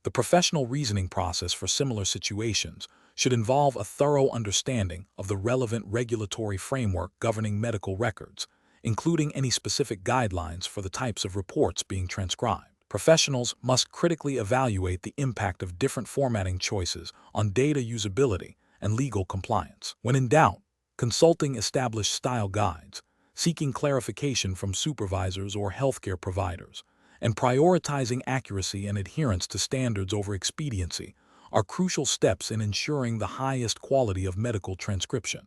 The professional reasoning process for similar situations should involve a thorough understanding of the relevant regulatory framework governing medical records, including any specific guidelines for the types of reports being transcribed. Professionals must critically evaluate the impact of different formatting choices on data usability and legal compliance. When in doubt, consulting established style guides, seeking clarification from supervisors or healthcare providers, and prioritizing accuracy and adherence to standards over expediency are crucial steps in ensuring the highest quality of medical transcription.